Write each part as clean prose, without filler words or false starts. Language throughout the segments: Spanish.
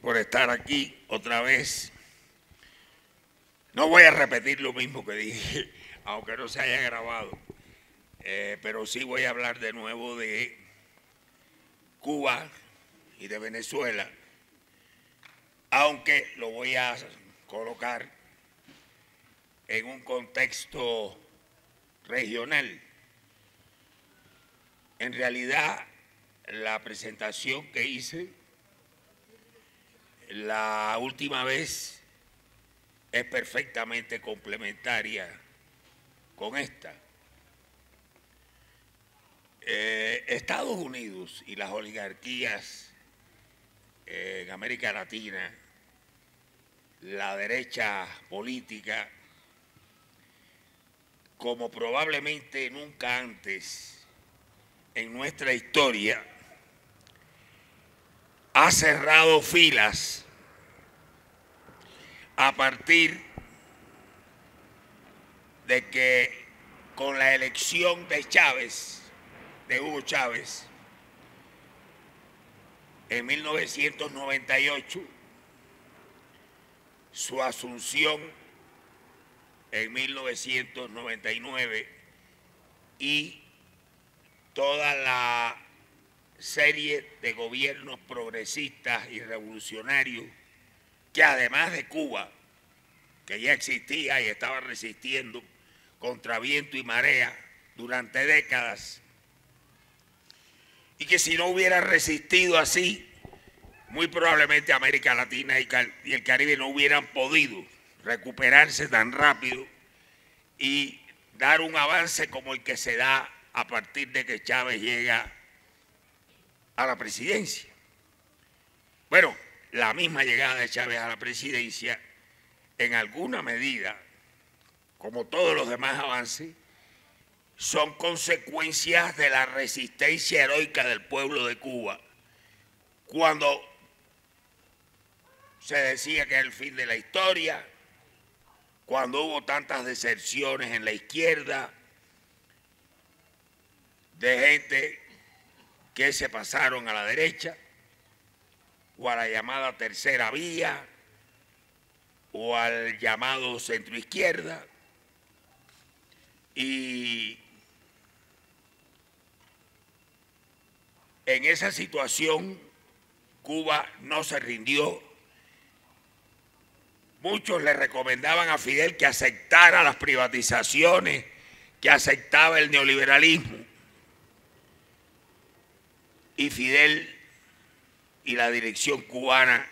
por estar aquí otra vez. No voy a repetir lo mismo que dije, aunque no se haya grabado, pero sí voy a hablar de nuevo de Cuba y de Venezuela, aunque lo voy a colocar en un contexto regional. En realidad, la presentación que hice la última vez es perfectamente complementaria con esta. Estados Unidos y las oligarquías en América Latina, la derecha política, como probablemente nunca antes en nuestra historia, ha cerrado filas a partir de que con la elección de Chávez, de Hugo Chávez, en 1998, su asunción en 1999 y toda la serie de gobiernos progresistas y revolucionarios que además de Cuba, que ya existía y estaba resistiendo contra viento y marea durante décadas, y que si no hubiera resistido así, muy probablemente América Latina y el Caribe no hubieran podido recuperarse tan rápido y dar un avance como el que se da a partir de que Chávez llega a la presidencia. Bueno, la misma llegada de Chávez a la presidencia, en alguna medida, como todos los demás avances, son consecuencias de la resistencia heroica del pueblo de Cuba, cuando se decía que era el fin de la historia, cuando hubo tantas deserciones en la izquierda, de gente que se pasaron a la derecha, o a la llamada tercera vía, o al llamado centroizquierda, y en esa situación Cuba no se rindió. Muchos le recomendaban a Fidel que aceptara las privatizaciones, que aceptaba el neoliberalismo, y Fidel y la dirección cubana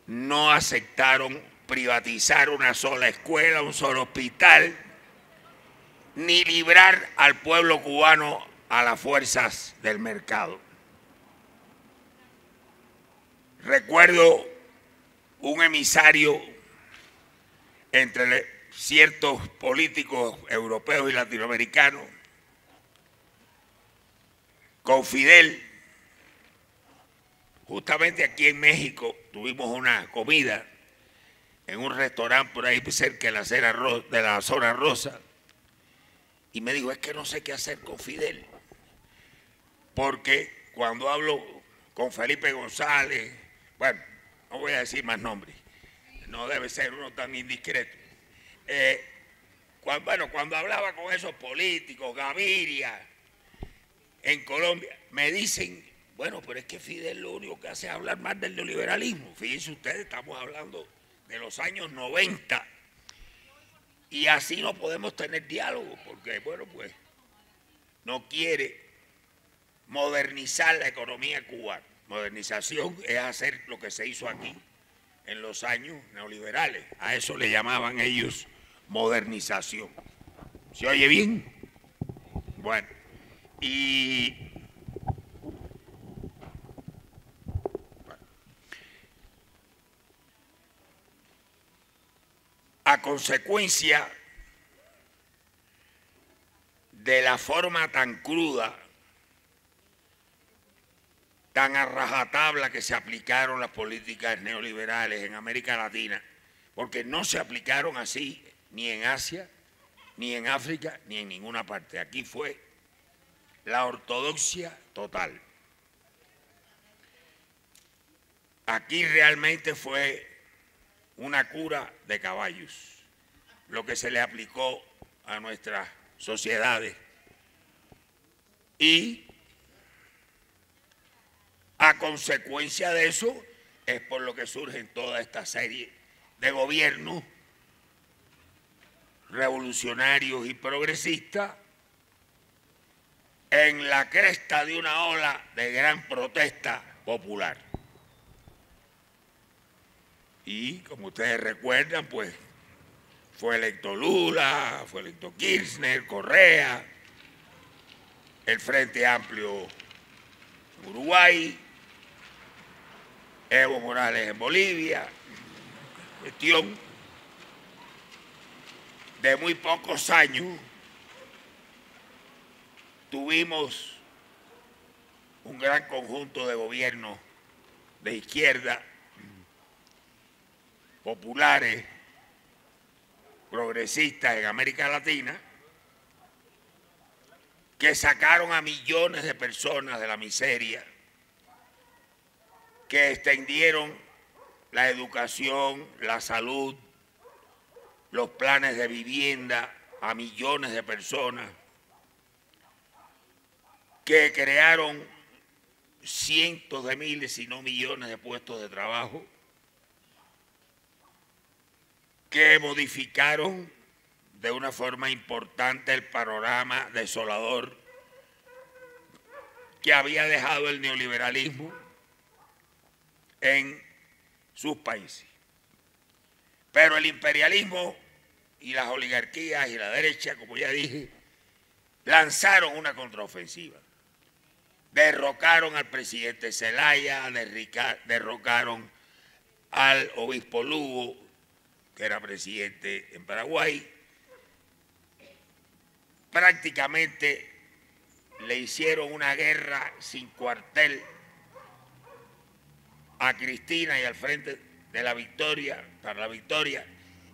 no aceptaron privatizar una sola escuela, un solo hospital, ni librar al pueblo cubano a las fuerzas del mercado. Recuerdo un emisario entre ciertos políticos europeos y latinoamericanos con Fidel. Justamente aquí en México tuvimos una comida en un restaurante por ahí cerca de la zona rosa, y me dijo, es que no sé qué hacer con Fidel, porque cuando hablo con Felipe González, bueno, no voy a decir más nombres, no debe ser uno tan indiscreto, cuando hablaba con esos políticos, Gaviria, en Colombia, me dicen, bueno, pero es que Fidel lo único que hace es hablar más del neoliberalismo. Fíjense ustedes, estamos hablando de los años 90, y así no podemos tener diálogo, porque, bueno, pues no quiere modernizar la economía cubana. Modernización es hacer lo que se hizo aquí en los años neoliberales. A eso le llamaban ellos modernización. ¿Se oye bien? Bueno, y a consecuencia de la forma tan cruda, tan a rajatabla que se aplicaron las políticas neoliberales en América Latina, porque no se aplicaron así ni en Asia, ni en África, ni en ninguna parte. Aquí fue la ortodoxia total. aquí realmente fue una cura de caballos lo que se le aplicó a nuestras sociedades. Y a consecuencia de eso es por lo que surgen toda esta serie de gobiernos revolucionarios y progresistas en la cresta de una ola de gran protesta popular. Y como ustedes recuerdan, pues fue electo Lula, fue electo Kirchner, Correa, el Frente Amplio en Uruguay, Evo Morales en Bolivia. Cuestión de muy pocos años tuvimos un gran conjunto de gobiernos de izquierda, populares, progresistas en América Latina, que sacaron a millones de personas de la miseria, que extendieron la educación, la salud, los planes de vivienda a millones de personas, que crearon cientos de miles, si no millones de puestos de trabajo, que modificaron de una forma importante el panorama desolador que había dejado el neoliberalismo en sus países. Pero el imperialismo y las oligarquías y la derecha, como ya dije, lanzaron una contraofensiva. Derrocaron al presidente Zelaya, derrocaron al obispo Lugo, que era presidente en Paraguay. Prácticamente le hicieron una guerra sin cuartel a Cristina y al Frente de la Victoria, para la Victoria,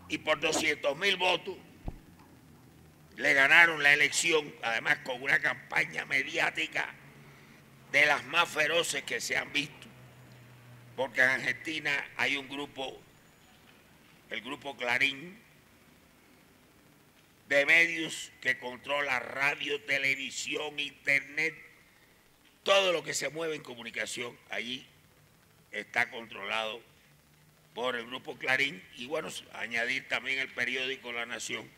y por 200.000 votos le ganaron la elección, además con una campaña mediática de las más feroces que se han visto, porque en Argentina hay un grupo, el grupo Clarín, de medios que controla radio, televisión, internet, todo lo que se mueve en comunicación allí está controlado por el grupo Clarín. Y bueno, añadir también el periódico La Nación,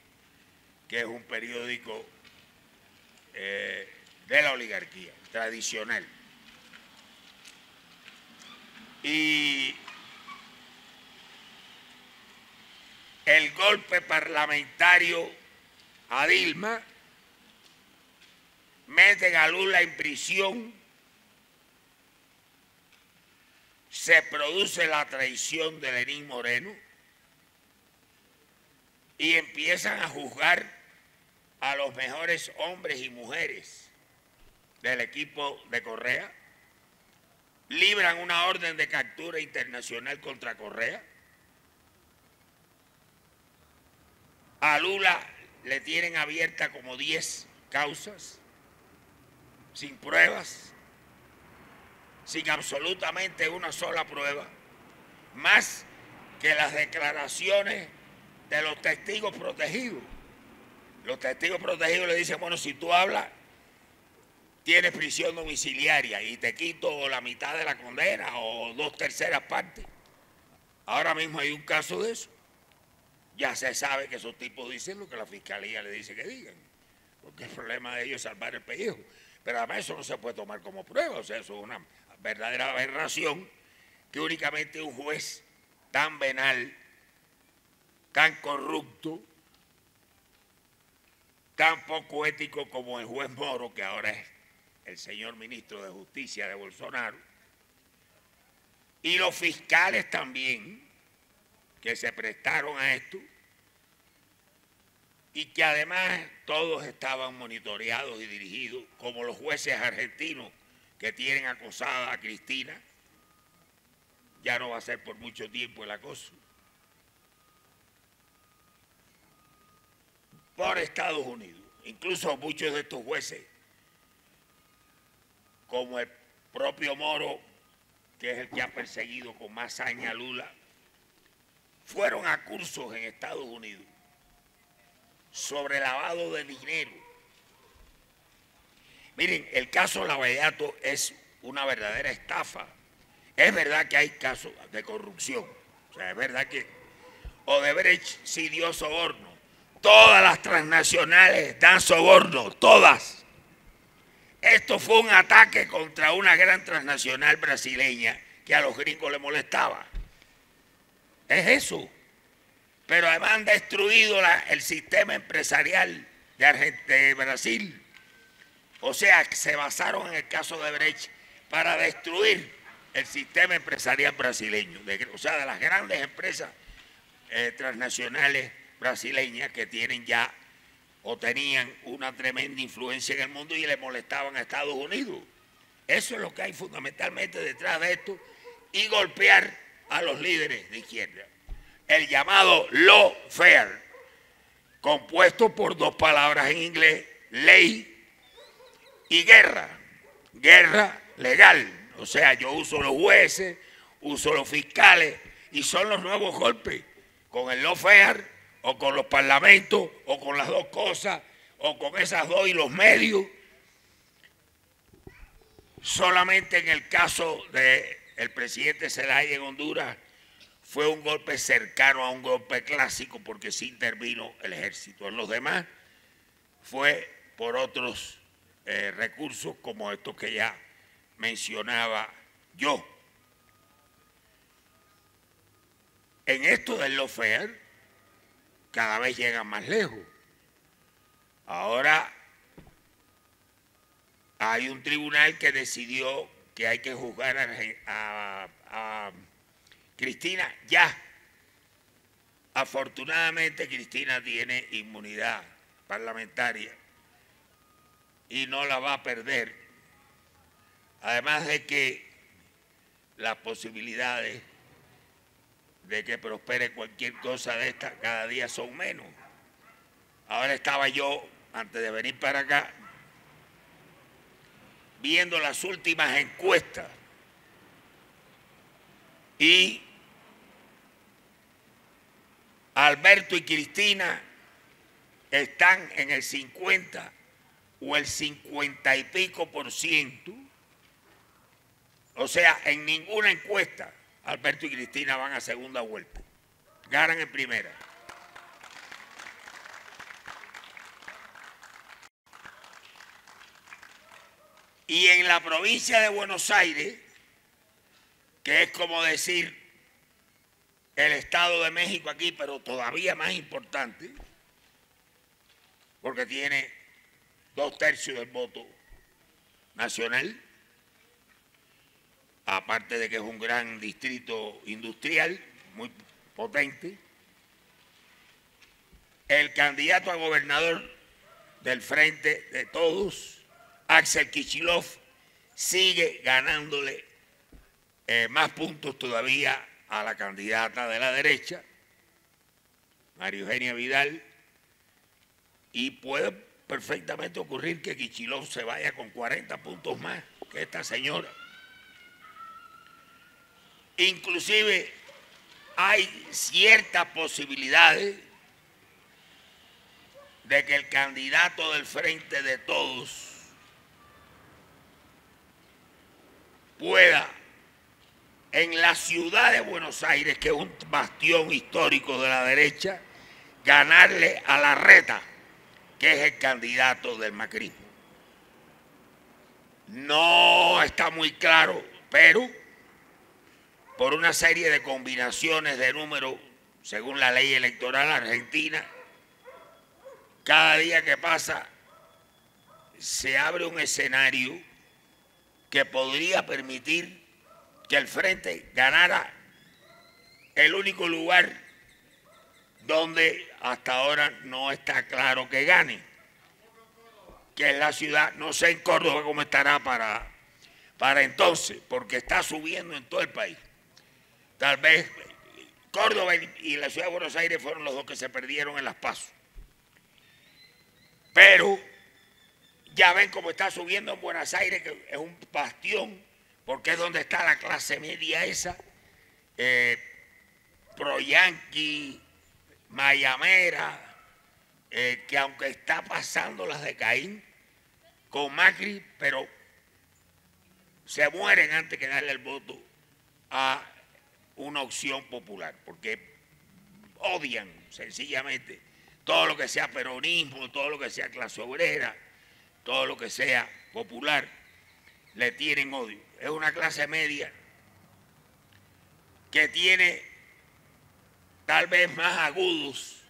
que es un periódico de la oligarquía tradicional. Y el golpe parlamentario a Dilma, meten a Lula en prisión, se produce la traición de Lenín Moreno y empiezan a juzgar a los mejores hombres y mujeres del equipo de Correa, libran una orden de captura internacional contra Correa, a Lula le tienen abierta como 10 causas, sin pruebas, sin absolutamente una sola prueba, más que las declaraciones de los testigos protegidos. Los testigos protegidos le dicen, bueno, si tú hablas, tienes prisión domiciliaria y te quito la mitad de la condena o 2/3 partes. Ahora mismo hay un caso de eso. Ya se sabe que esos tipos dicen lo que la fiscalía le dice que digan, porque el problema de ellos es salvar el pellejo. Pero además eso no se puede tomar como prueba, o sea, eso es una verdadera aberración que únicamente un juez tan venal, tan corrupto, tan poco ético como el juez Moro, que ahora es el señor ministro de Justicia de Bolsonaro, y los fiscales también, que se prestaron a esto, y que además todos estaban monitoreados y dirigidos, como los jueces argentinos que tienen acosada a Cristina, ya no va a ser por mucho tiempo el acoso, por Estados Unidos. Incluso muchos de estos jueces, como el propio Moro, que es el que ha perseguido con más saña a Lula, fueron a cursos en Estados Unidos sobre lavado de dinero. Miren, el caso Lavallato es una verdadera estafa. Es verdad que hay casos de corrupción. O sea, es verdad que Odebrecht sí dio soborno. Todas las transnacionales dan soborno, todas. Esto fue un ataque contra una gran transnacional brasileña que a los gringos les molestaba. Es eso. Pero además han destruido el sistema empresarial de Brasil. O sea, se basaron en el caso de Brecht para destruir el sistema empresarial brasileño. O sea, de las grandes empresas transnacionales brasileñas que tienen ya o tenían una tremenda influencia en el mundo y le molestaban a Estados Unidos. Eso es lo que hay fundamentalmente detrás de esto, y golpear a los líderes de izquierda. El llamado lawfare, compuesto por dos palabras en inglés, ley y guerra. Guerra legal. O sea, yo uso los jueces, uso los fiscales, y son los nuevos golpes, con el lawfare o con los parlamentos o con las dos cosas o con esas dos y los medios. Solamente en el caso del presidente Zelaya en Honduras fue un golpe cercano a un golpe clásico porque sí intervino el ejército. En los demás fue por otros recursos como estos que ya mencionaba yo. En esto del lawfare cada vez llegan más lejos. Ahora hay un tribunal que decidió que hay que juzgar a Cristina ya. Afortunadamente Cristina tiene inmunidad parlamentaria y no la va a perder. Además de que las posibilidades de que prospere cualquier cosa de esta cada día son menos. Ahora estaba yo, antes de venir para acá, viendo las últimas encuestas y Alberto y Cristina están en el 50 o el 50 y pico %. O sea, en ninguna encuesta Alberto y Cristina van a segunda vuelta. Ganan en primera. Y en la provincia de Buenos Aires, que es como decir el Estado de México aquí, pero todavía más importante, porque tiene 2/3 del voto nacional, aparte de que es un gran distrito industrial, muy potente. El candidato a gobernador del Frente de Todos, Axel Kicillof, sigue ganándole más puntos todavía a la candidata de la derecha, María Eugenia Vidal, y puede perfectamente ocurrir que Kicillof se vaya con 40 puntos más que esta señora. Inclusive hay ciertas posibilidades de que el candidato del Frente de Todos pueda, en la ciudad de Buenos Aires, que es un bastión histórico de la derecha, ganarle a Larreta, que es el candidato del macrismo. No está muy claro, pero por una serie de combinaciones de números, según la ley electoral argentina, cada día que pasa se abre un escenario que podría permitir que el Frente ganara el único lugar donde hasta ahora no está claro que gane, que es la ciudad, no sé en Córdoba cómo estará para entonces, porque está subiendo en todo el país. Tal vez Córdoba y la ciudad de Buenos Aires fueron los dos que se perdieron en las PASO. Pero ya ven cómo está subiendo en Buenos Aires, que es un bastión porque es donde está la clase media esa, pro-yanqui, mayamera, que aunque está pasando las de Caín con Macri, pero se mueren antes que darle el voto a una opción popular, porque odian sencillamente todo lo que sea peronismo, todo lo que sea clase obrera, todo lo que sea popular, le tienen odio. Es una clase media que tiene tal vez más agudos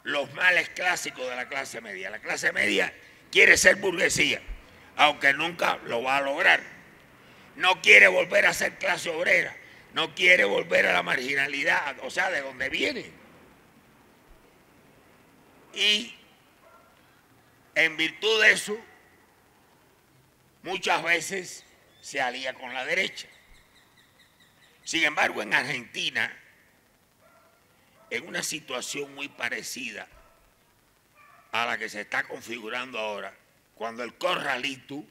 los males clásicos de la clase media. La clase media quiere ser burguesía, aunque nunca lo va a lograr. No quiere volver a ser clase obrera, no quiere volver a la marginalidad, o sea, de donde viene. Y en virtud de eso, muchas veces se alía con la derecha. Sin embargo, en Argentina, en una situación muy parecida a la que se está configurando ahora, cuando el corralito,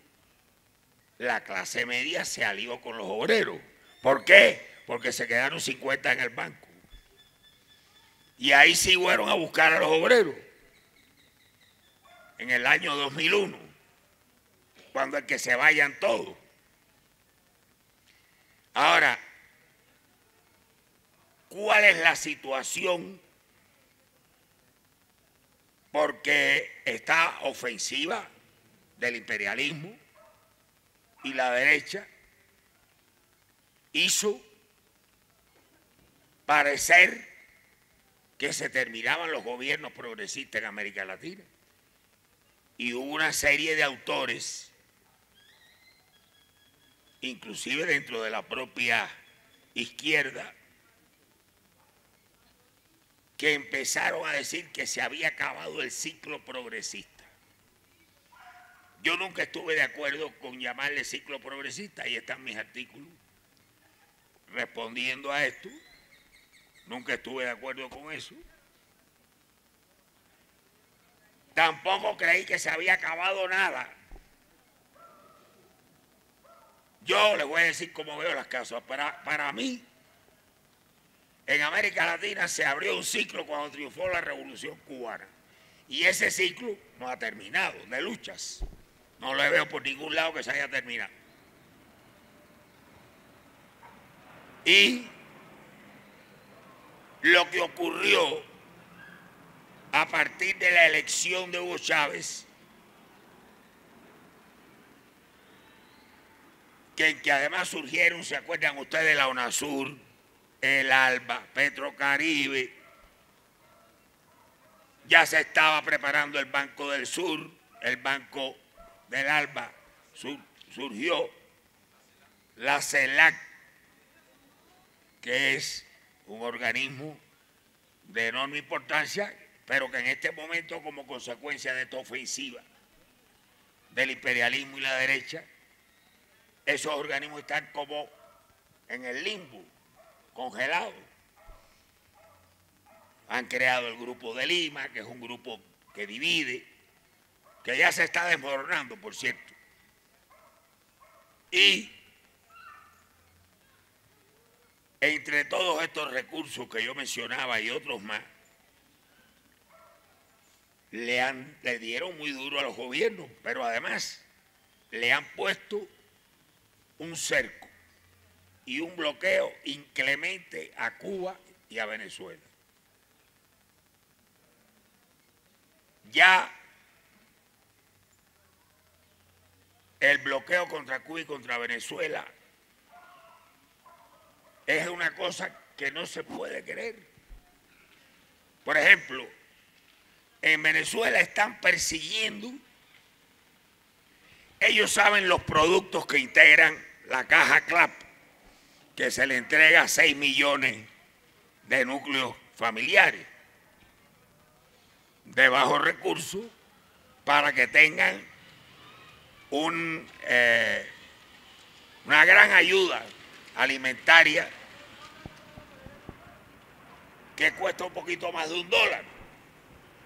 la clase media se alió con los obreros. ¿Por qué? Porque se quedaron 50 en el banco. Y ahí sí fueron a buscar a los obreros. En el año 2001, cuando es que se vayan todos. Ahora, ¿cuál es la situación? Porque esta ofensiva del imperialismo y la derecha hizo parecer que se terminaban los gobiernos progresistas en América Latina. Y hubo una serie de autores, inclusive dentro de la propia izquierda, que empezaron a decir que se había acabado el ciclo progresista. Yo nunca estuve de acuerdo con llamarle ciclo progresista, ahí están mis artículos respondiendo a esto. Nunca estuve de acuerdo con eso. Tampoco creí que se había acabado nada. Yo les voy a decir cómo veo las cosas. Para mí, en América Latina se abrió un ciclo cuando triunfó la Revolución Cubana. Y ese ciclo no ha terminado, de luchas. No lo veo por ningún lado que se haya terminado. Y lo que ocurrió a partir de la elección de Hugo Chávez, que además surgieron, ¿se acuerdan ustedes? La UNASUR, el ALBA, Petrocaribe, ya se estaba preparando el Banco del Sur, el Banco del ALBA, surgió la CELAC, que es un organismo de enorme importancia, pero que en este momento, como consecuencia de esta ofensiva del imperialismo y la derecha, esos organismos están como en el limbo, congelados. Han creado el Grupo de Lima, que es un grupo que divide, que ya se está desmoronando, por cierto. Y entre todos estos recursos que yo mencionaba y otros más, le dieron muy duro a los gobiernos, pero además le han puesto un cerco y un bloqueo inclemente a Cuba y a Venezuela. Ya el bloqueo contra Cuba y contra Venezuela es una cosa que no se puede creer. Por ejemplo, en Venezuela están persiguiendo, ellos saben los productos que integran la caja CLAP, que se le entrega a 6 millones de núcleos familiares de bajos recursos para que tengan una gran ayuda alimentaria que cuesta un poquito más de $1.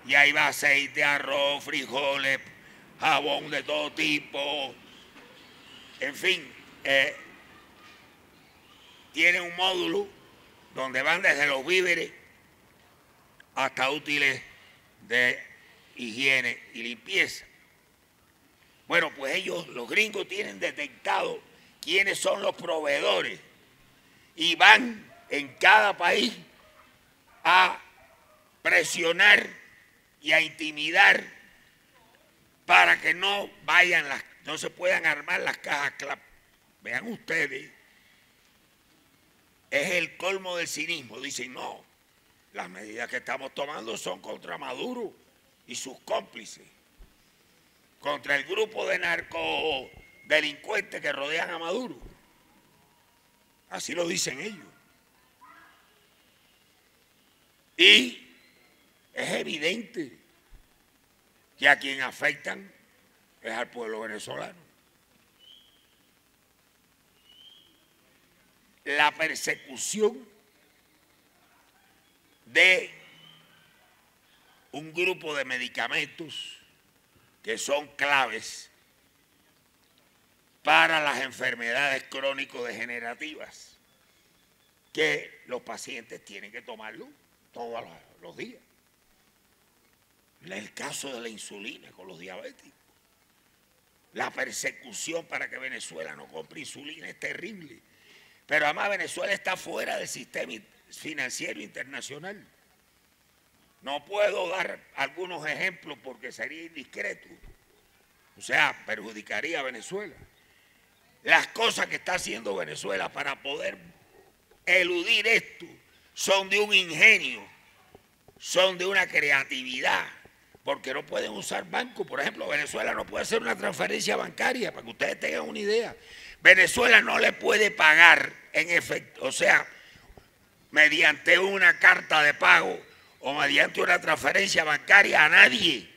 Y ahí va aceite, arroz, frijoles, jabón de todo tipo, en fin, tiene un módulo donde van desde los víveres hasta útiles de higiene y limpieza. Bueno, pues ellos, los gringos, tienen detectado quiénes son los proveedores y van en cada país a presionar y a intimidar para que no se puedan armar las cajas CLAP. Vean ustedes, es el colmo del cinismo. Dicen, no, las medidas que estamos tomando son contra Maduro y sus cómplices, contra el grupo de narcodelincuentes que rodean a Maduro. Así lo dicen ellos. Y es evidente que a quien afectan es al pueblo venezolano. La persecución de un grupo de medicamentos que son claves para las enfermedades crónico-degenerativas, que los pacientes tienen que tomarlo todos los días. El caso de la insulina con los diabéticos. La persecución para que Venezuela no compre insulina es terrible. Pero además Venezuela está fuera del sistema financiero internacional. No puedo dar algunos ejemplos porque sería indiscreto. O sea, perjudicaría a Venezuela. Las cosas que está haciendo Venezuela para poder eludir esto son de un ingenio, son de una creatividad, porque no pueden usar bancos. Por ejemplo, Venezuela no puede hacer una transferencia bancaria, para que ustedes tengan una idea. Venezuela no le puede pagar en efecto, o sea, mediante una carta de pago o mediante una transferencia bancaria a nadie.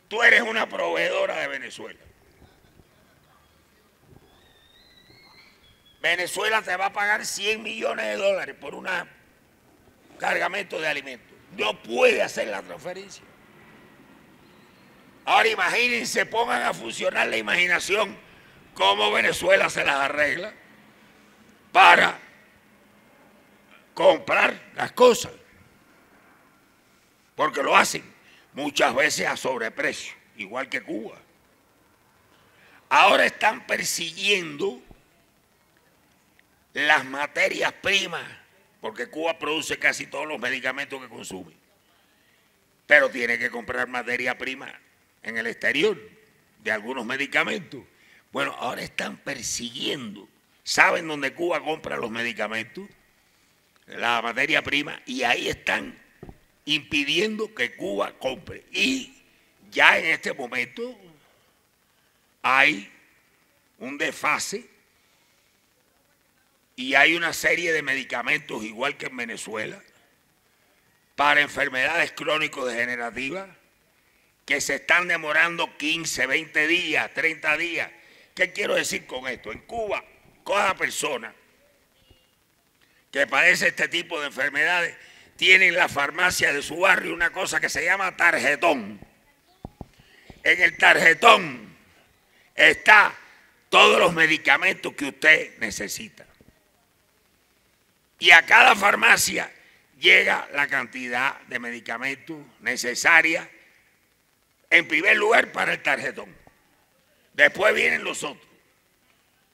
Tú eres una proveedora de Venezuela. Venezuela te va a pagar $100 millones por un cargamento de alimentos. No puede hacer la transferencia. Ahora imagínense, pongan a funcionar la imaginación cómo Venezuela se las arregla para comprar las cosas. Porque lo hacen muchas veces a sobreprecio, igual que Cuba. Ahora están persiguiendo las materias primas, porque Cuba produce casi todos los medicamentos que consume, pero tiene que comprar materia prima en el exterior de algunos medicamentos. Bueno, ahora están persiguiendo. ¿Saben dónde Cuba compra los medicamentos? La materia prima, y ahí están impidiendo que Cuba compre. Y ya en este momento hay un desfase y hay una serie de medicamentos, igual que en Venezuela, para enfermedades crónico-degenerativas que se están demorando 15, 20 días, 30 días. ¿Qué quiero decir con esto? En Cuba, cada persona que padece este tipo de enfermedades tiene en la farmacia de su barrio una cosa que se llama tarjetón. En el tarjetón está todos los medicamentos que usted necesita. Y a cada farmacia llega la cantidad de medicamentos necesaria, en primer lugar para el tarjetón. Después vienen los otros,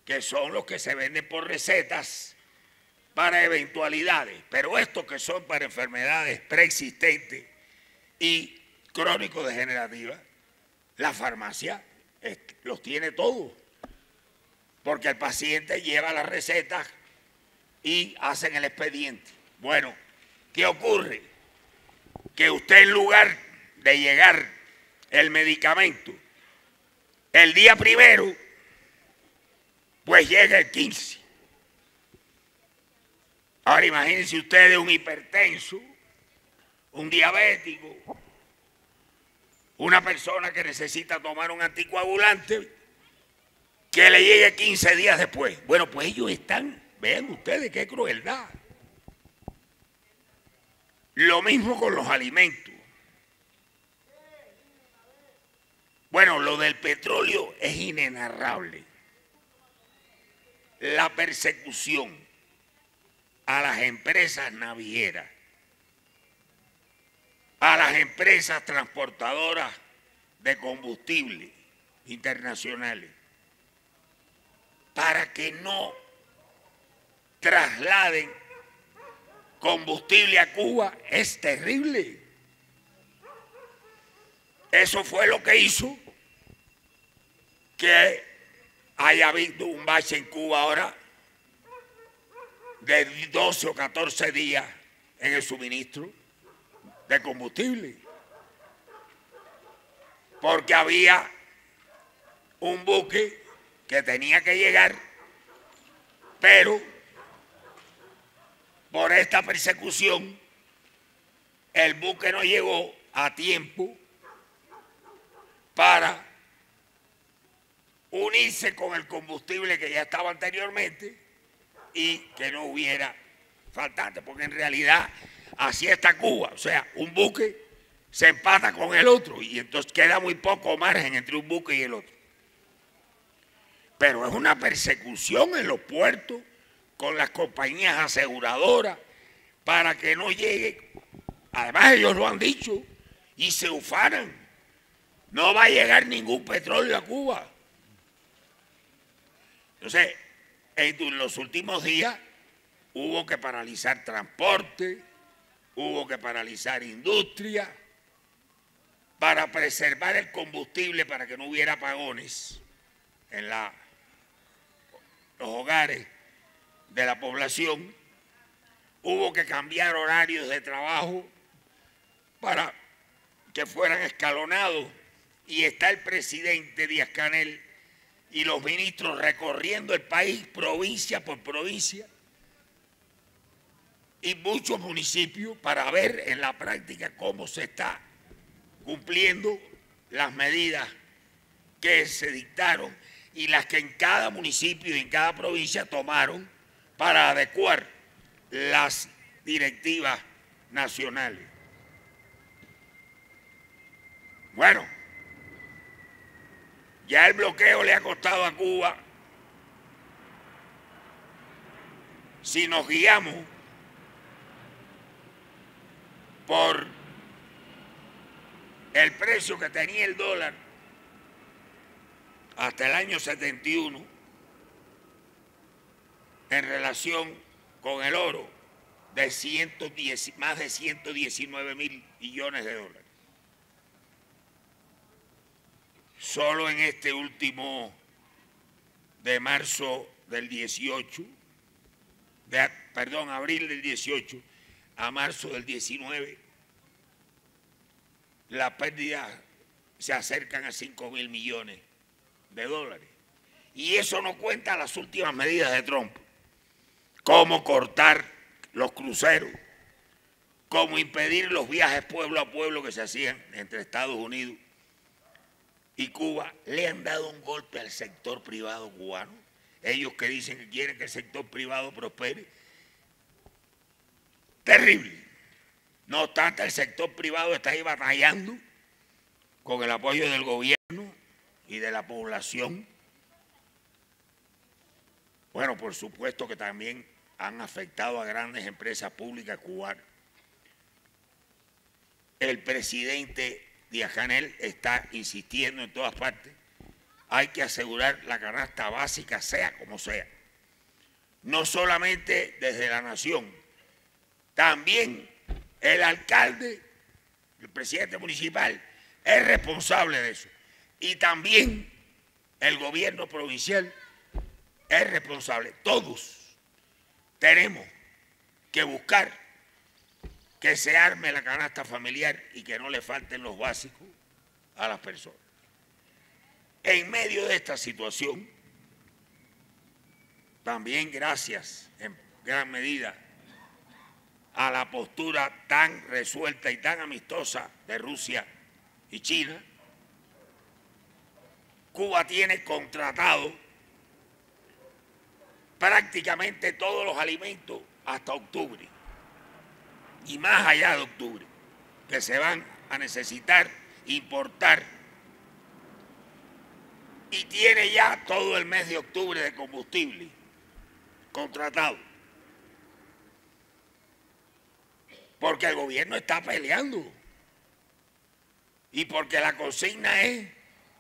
que son los que se venden por recetas para eventualidades. Pero estos que son para enfermedades preexistentes y crónico-degenerativas, la farmacia los tiene todos. Porque el paciente lleva las recetas y hacen el expediente. Bueno, ¿qué ocurre? Que usted, en lugar de llegar el medicamento el día primero, pues llega el 15. Ahora imagínense ustedes un hipertenso, un diabético, una persona que necesita tomar un anticoagulante, que le llegue 15 días después. Bueno, pues ellos están, vean ustedes qué crueldad. Lo mismo con los alimentos. Bueno, lo del petróleo es inenarrable. la persecución a las empresas navieras, a las empresas transportadoras de combustible internacionales, para que no trasladen combustible a Cuba, es terrible. Eso fue lo que hizo que haya habido un bache en Cuba ahora de 12 o 14 días en el suministro de combustible. Porque había un buque que tenía que llegar, pero por esta persecución el buque no llegó a tiempo para unirse con el combustible que ya estaba anteriormente y que no hubiera faltante, porque en realidad así está Cuba, o sea, un buque se empata con el otro y entonces queda muy poco margen entre un buque y el otro. Pero es una persecución en los puertos con las compañías aseguradoras para que no llegue. Además ellos lo han dicho y se ufanan. No va a llegar ningún petróleo a Cuba. Entonces, en los últimos días hubo que paralizar transporte, hubo que paralizar industria para preservar el combustible, para que no hubiera apagones en los hogares de la población. Hubo que cambiar horarios de trabajo para que fueran escalonados y está el presidente Díaz-Canel y los ministros recorriendo el país provincia por provincia y muchos municipios para ver en la práctica cómo se está cumpliendo las medidas que se dictaron y las que en cada municipio y en cada provincia tomaron para adecuar las directivas nacionales. Bueno, ya el bloqueo le ha costado a Cuba, si nos guiamos por el precio que tenía el dólar hasta el año 71 en relación con el oro de más de 119.000 millones de dólares. Solo en este último de marzo del 18, abril del 18 a marzo del 19, las pérdidas se acercan a 5.000 millones de dólares. Y eso no cuenta las últimas medidas de Trump. Cómo cortar los cruceros, cómo impedir los viajes pueblo a pueblo que se hacían entre Estados Unidos y Cuba. Le han dado un golpe al sector privado cubano. Ellos que dicen que quieren que el sector privado prospere. Terrible. No obstante, el sector privado está ahí batallando con el apoyo del gobierno y de la población. Bueno, por supuesto que también han afectado a grandes empresas públicas cubanas. El presidente Díaz-Canel está insistiendo en todas partes. Hay que asegurar la canasta básica, sea como sea. No solamente desde la nación, también el alcalde, el presidente municipal, es responsable de eso. Y también el gobierno provincial es responsable. Todos tenemos que buscar que se arme la canasta familiar y que no le falten los básicos a las personas. En medio de esta situación, también gracias en gran medida a la postura tan resuelta y tan amistosa de Rusia y China, Cuba tiene contratado prácticamente todos los alimentos hasta octubre y más allá de octubre, que se van a necesitar importar, y tiene ya todo el mes de octubre de combustible contratados. Porque el gobierno está peleando. Y porque la consigna es,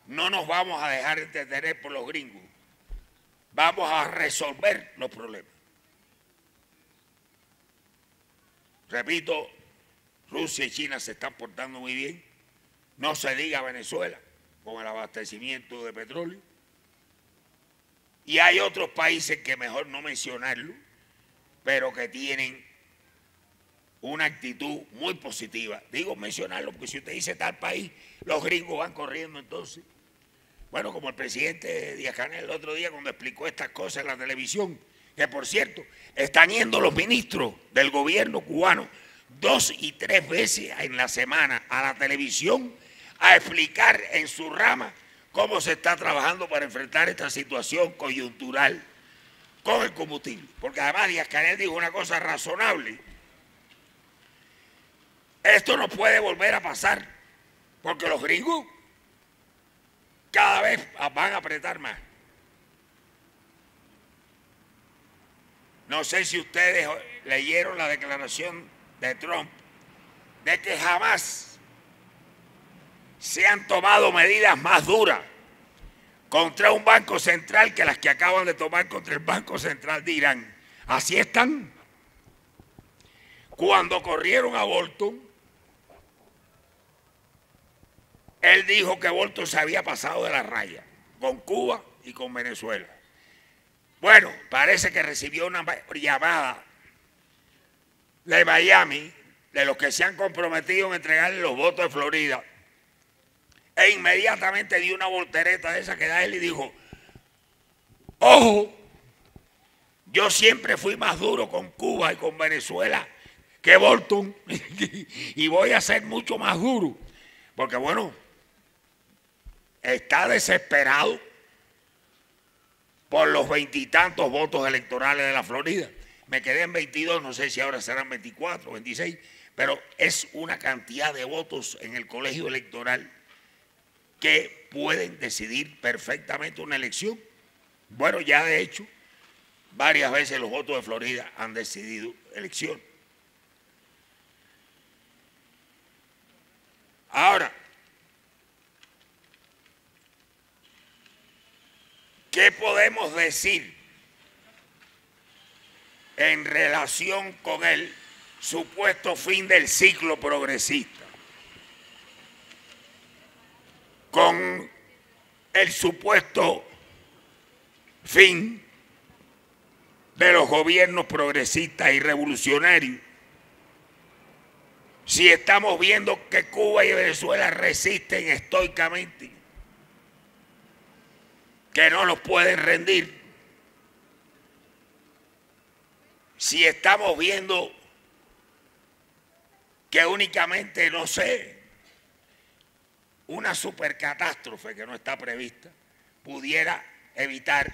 no nos vamos a dejar entretener por los gringos. Vamos a resolver los problemas. Repito, Rusia y China se están portando muy bien. No se diga Venezuela con el abastecimiento de petróleo. Y hay otros países que mejor no mencionarlo, pero que tienen una actitud muy positiva. Digo mencionarlo porque si usted dice tal país, los gringos van corriendo entonces. Bueno, como el presidente Díaz-Canel el otro día cuando explicó estas cosas en la televisión, que por cierto, están yendo los ministros del gobierno cubano 2 y 3 veces en la semana a la televisión a explicar en su rama cómo se está trabajando para enfrentar esta situación coyuntural con el combustible. Porque además Díaz-Canel dijo una cosa razonable. Esto no puede volver a pasar, porque los gringos cada vez van a apretar más. No sé si ustedes leyeron la declaración de Trump de que jamás se han tomado medidas más duras contra un banco central que las que acaban de tomar contra el Banco Central de Irán. Así están. Cuando corrieron a Bolton, él dijo que Bolton se había pasado de la raya con Cuba y con Venezuela. Bueno, parece que recibió una llamada de Miami, de los que se han comprometido en entregarle los votos de Florida, e inmediatamente dio una voltereta de esa que da él y dijo, ojo, yo siempre fui más duro con Cuba y con Venezuela que Bolton y voy a ser mucho más duro, porque bueno, está desesperado por los 20 y tantos votos electorales de la Florida. Me quedé en 22, no sé si ahora serán 24, 26, pero es una cantidad de votos en el colegio electoral que pueden decidir perfectamente una elección. Bueno, ya de hecho, varias veces los votos de Florida han decidido elección. Ahora, ¿qué podemos decir en relación con el supuesto fin del ciclo progresista? Con el supuesto fin de los gobiernos progresistas y revolucionarios. Si estamos viendo que Cuba y Venezuela resisten estoicamente, que no los pueden rendir. Si estamos viendo que únicamente, no sé, una supercatástrofe que no está prevista pudiera evitar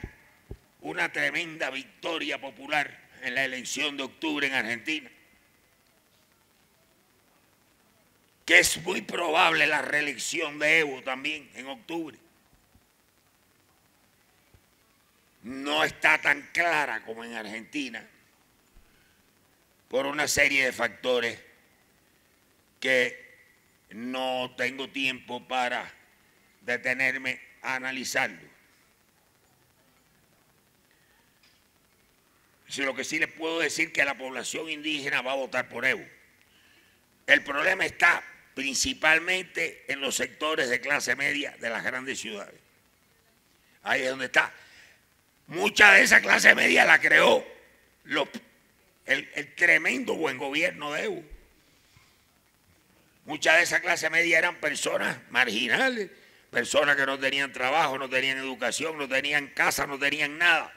una tremenda victoria popular en la elección de octubre en Argentina, que es muy probable la reelección de Evo también en octubre. No está tan clara como en Argentina por una serie de factores que no tengo tiempo para detenerme a analizarlo. Lo que sí les puedo decir es que la población indígena va a votar por Evo. El problema está principalmente en los sectores de clase media de las grandes ciudades. Ahí es donde está. Mucha de esa clase media la creó el tremendo buen gobierno de Evo. Mucha de esa clase media eran personas marginales, personas que no tenían trabajo, no tenían educación, no tenían casa, no tenían nada.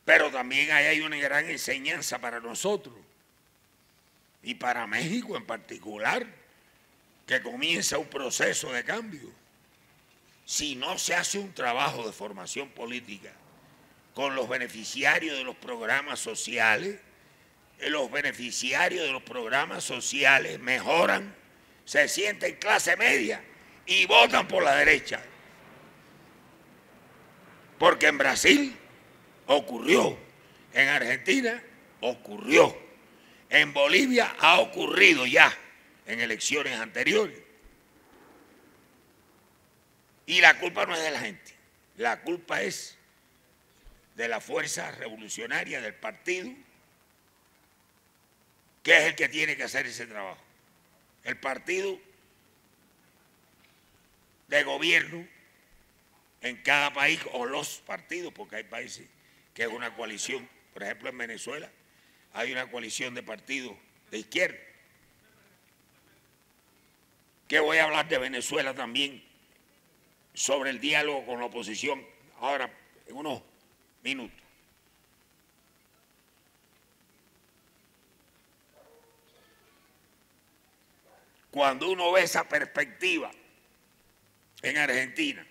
Pero también ahí hay una gran enseñanza para nosotros y para México en particular, que comienza un proceso de cambio. Si no se hace un trabajo de formación política con los beneficiarios de los programas sociales, los beneficiarios de los programas sociales mejoran, se sienten clase media y votan por la derecha. Porque en Brasil ocurrió, en Argentina ocurrió, en Bolivia ha ocurrido ya en elecciones anteriores. Y la culpa no es de la gente, la culpa es de la fuerza revolucionaria del partido, que es el que tiene que hacer ese trabajo. El partido de gobierno en cada país, o los partidos, porque hay países que es una coalición. Por ejemplo, en Venezuela hay una coalición de partidos de izquierda. Que voy a hablar de Venezuela también, sobre el diálogo con la oposición, ahora en unos minutos. Cuando uno ve esa perspectiva en Argentina,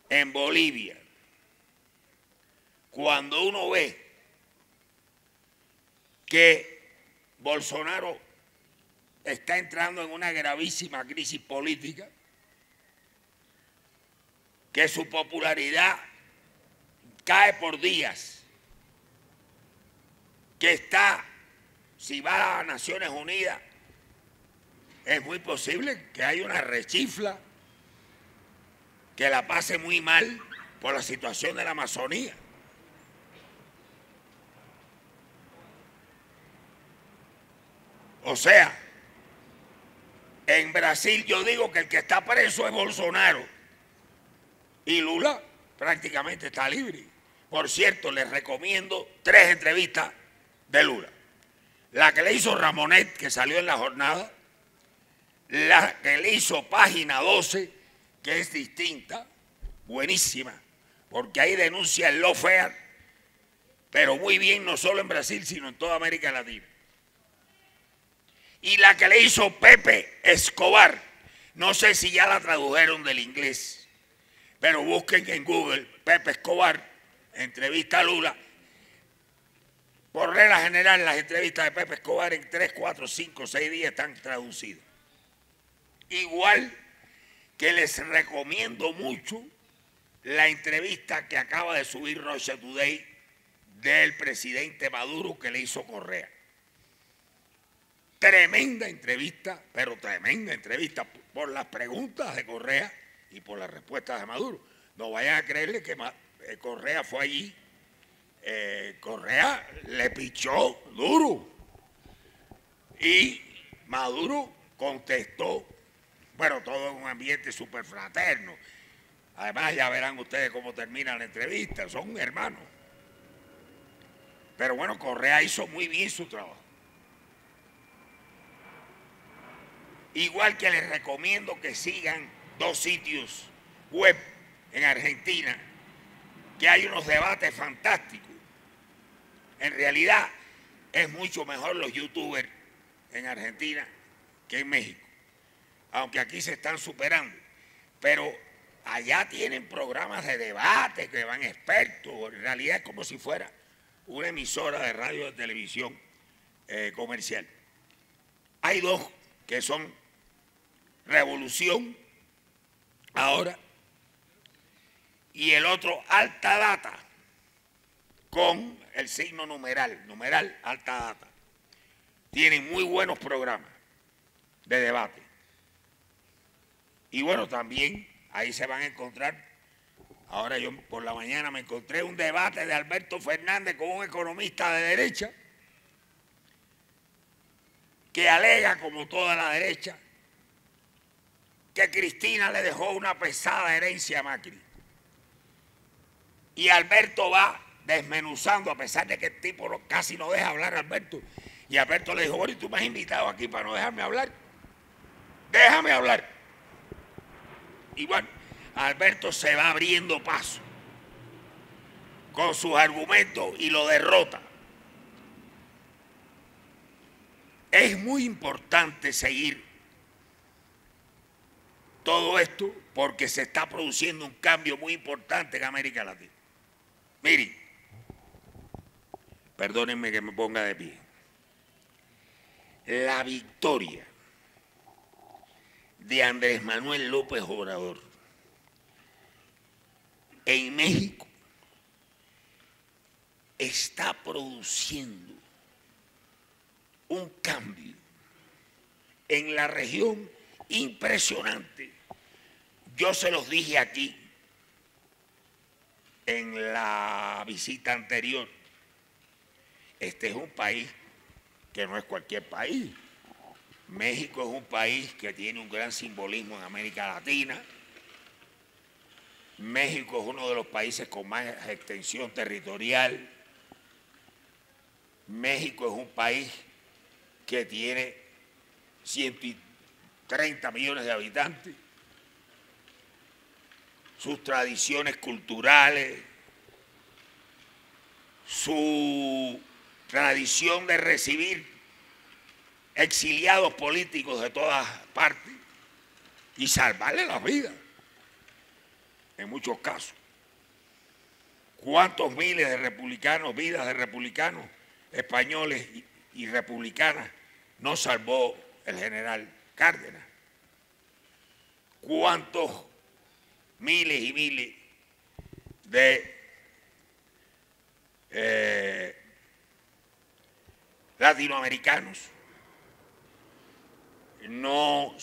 en Bolivia, cuando uno ve que Bolsonaro está entrando en una gravísima crisis política, que su popularidad cae por días, que está, si va a Naciones Unidas, es muy posible que haya una rechifla, que la pase muy mal por la situación de la Amazonía. O sea, en Brasil yo digo que el que está preso es Bolsonaro y Lula prácticamente está libre. Por cierto, les recomiendo 3 entrevistas de Lula. La que le hizo Ramonet, que salió en La Jornada, la que le hizo Página 12, que es distinta, buenísima, porque ahí denuncia el lawfare, pero muy bien, no solo en Brasil, sino en toda América Latina. Y la que le hizo Pepe Escobar, no sé si ya la tradujeron del inglés, pero busquen en Google Pepe Escobar, entrevista a Lula. Por regla general, las entrevistas de Pepe Escobar en 3, 4, 5, 6 días están traducidas. Igual que les recomiendo mucho la entrevista que acaba de subir Russia Today del presidente Maduro que le hizo Correa. Tremenda entrevista, pero tremenda entrevista por las preguntas de Correa y por las respuestas de Maduro. No vayan a creerle que Correa fue allí. Correa le pichó duro y Maduro contestó, bueno, todo en un ambiente súper fraterno. Además, ya verán ustedes cómo termina la entrevista, son hermanos. Pero bueno, Correa hizo muy bien su trabajo. Igual que les recomiendo que sigan 2 sitios web en Argentina, que hay unos debates fantásticos. En realidad, es mucho mejor los youtubers en Argentina que en México, aunque aquí se están superando. Pero allá tienen programas de debate que van expertos. En realidad es como si fuera una emisora de radio o de televisión comercial. Hay 2 que son Revolución ahora y el otro Alta Data, con el signo numeral Alta Data. Tienen muy buenos programas de debate. Y bueno, también ahí se van a encontrar, ahora yo por la mañana me encontré un debate de Alberto Fernández con un economista de derecha que alega, como toda la derecha, que Cristina le dejó una pesada herencia a Macri. Y Alberto va desmenuzando, a pesar de que el tipo casi no deja hablar a Alberto. Y Alberto le dijo, bueno, ¿y tú me has invitado aquí para no dejarme hablar? Déjame hablar. Y bueno, Alberto se va abriendo paso con sus argumentos y lo derrota. Es muy importante seguir todo esto porque se está produciendo un cambio muy importante en América Latina. Miren, perdónenme que me ponga de pie. La victoria de Andrés Manuel López Obrador en México está produciendo un cambio en la región impresionante. Yo se los dije aquí en la visita anterior. Este es un país que no es cualquier país. México es un país que tiene un gran simbolismo en América Latina. México es uno de los países con más extensión territorial. México es un país que tiene 130 millones de habitantes. Sus tradiciones culturales, su tradición de recibir exiliados políticos de todas partes y salvarle la vida, en muchos casos. ¿Cuántos miles de republicanos, vidas de republicanos españoles y republicanas no salvó el general Cárdenas? ¿Cuántos miles y miles de latinoamericanos no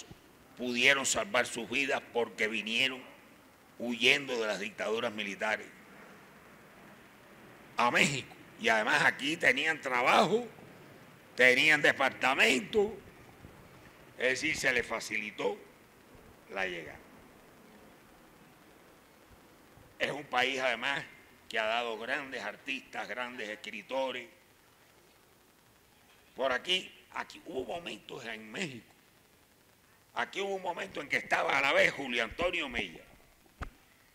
pudieron salvar sus vidas porque vinieron huyendo de las dictaduras militares a México? Y además aquí tenían trabajo, tenían departamento, es decir, se les facilitó la llegada. Es un país además que ha dado grandes artistas, grandes escritores. Por aquí hubo momentos en México. Aquí hubo un momento en que estaba a la vez Julio Antonio Mella,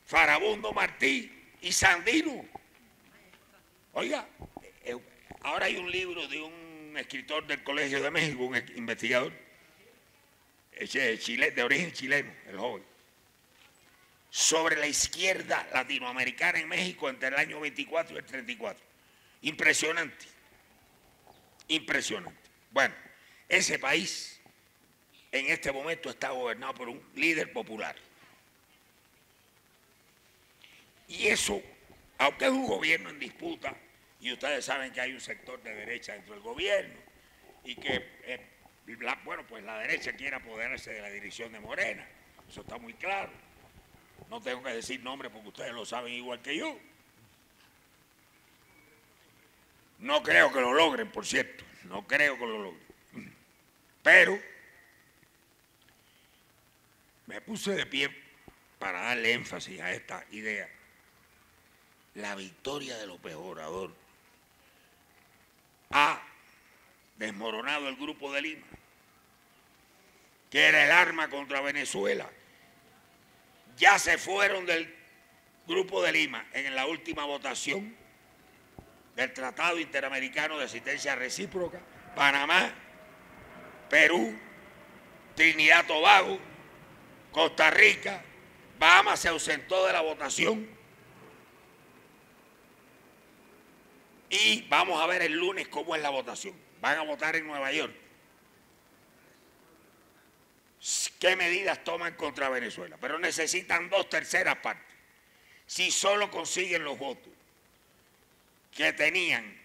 Farabundo Martí y Sandino. Oiga, ahora hay un libro de un escritor del Colegio de México, un investigador de origen chileno, el joven, sobre la izquierda latinoamericana en México entre el año 24 y el 34. Impresionante, impresionante. Bueno, ese país en este momento está gobernado por un líder popular. Y eso, aunque es un gobierno en disputa, y ustedes saben que hay un sector de derecha dentro del gobierno, y que, bueno, pues la derecha quiere apoderarse de la dirección de Morena, eso está muy claro. No tengo que decir nombres porque ustedes lo saben igual que yo. No creo que lo logren, por cierto, no creo que lo logren. Pero me puse de pie para darle énfasis a esta idea. La victoria de López Obrador ha desmoronado el Grupo de Lima, que era el arma contra Venezuela. Ya se fueron del Grupo de Lima en la última votación del Tratado Interamericano de Asistencia Recíproca, Panamá, Perú, Trinidad y Tobago, Costa Rica. Bahamas se ausentó de la votación. Y vamos a ver el lunes cómo es la votación. Van a votar en Nueva York. ¿Qué medidas toman contra Venezuela? Pero necesitan 2/3 partes. Si solo consiguen los votos que tenían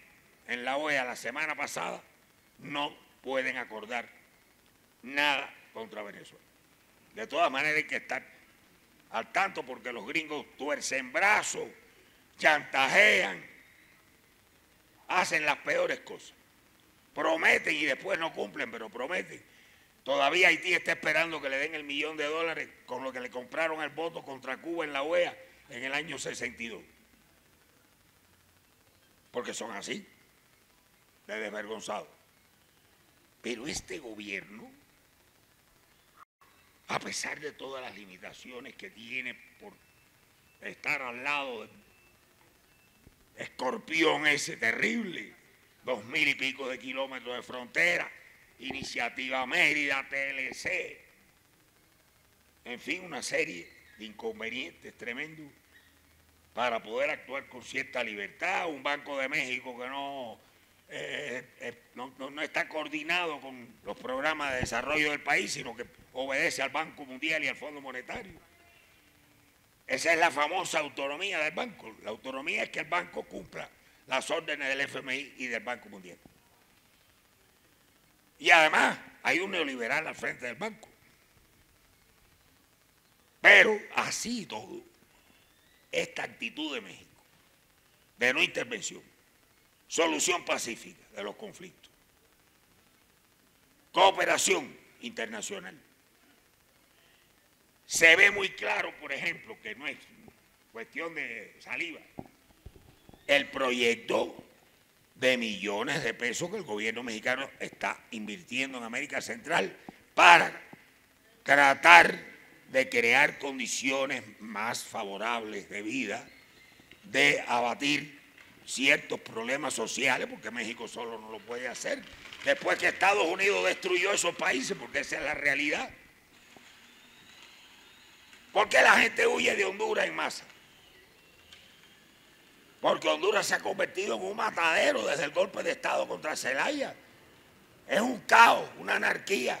en la OEA la semana pasada, no pueden acordar nada contra Venezuela. De todas maneras hay que estar al tanto porque los gringos tuercen brazos, chantajean, hacen las peores cosas. Prometen y después no cumplen, pero prometen. Todavía Haití está esperando que le den el $1.000.000 con lo que le compraron el voto contra Cuba en la OEA en el año 62. Porque son así, de desvergonzados. Pero este gobierno, a pesar de todas las limitaciones que tiene por estar al lado del escorpión ese terrible, 2.000 y pico de kilómetros de frontera, Iniciativa Mérida, TLC, en fin, una serie de inconvenientes tremendos para poder actuar con cierta libertad. Un Banco de México que no está coordinado con los programas de desarrollo del país, sino que obedece al Banco Mundial y al Fondo Monetario. Esa es la famosa autonomía del banco. La autonomía es que el banco cumpla las órdenes del FMI y del Banco Mundial. Y además hay un neoliberal al frente del banco. Pero así todo, esta actitud de México, de no intervención, solución pacífica de los conflictos, cooperación internacional. Se ve muy claro, por ejemplo, que no es cuestión de saliva, el proyecto de millones de pesos que el gobierno mexicano está invirtiendo en América Central para tratar de crear condiciones más favorables de vida, de abatir ciertos problemas sociales, porque México solo no lo puede hacer, después que Estados Unidos destruyó esos países, porque esa es la realidad. ¿Por qué la gente huye de Honduras en masa? Porque Honduras se ha convertido en un matadero desde el golpe de Estado contra Zelaya. Es un caos, una anarquía.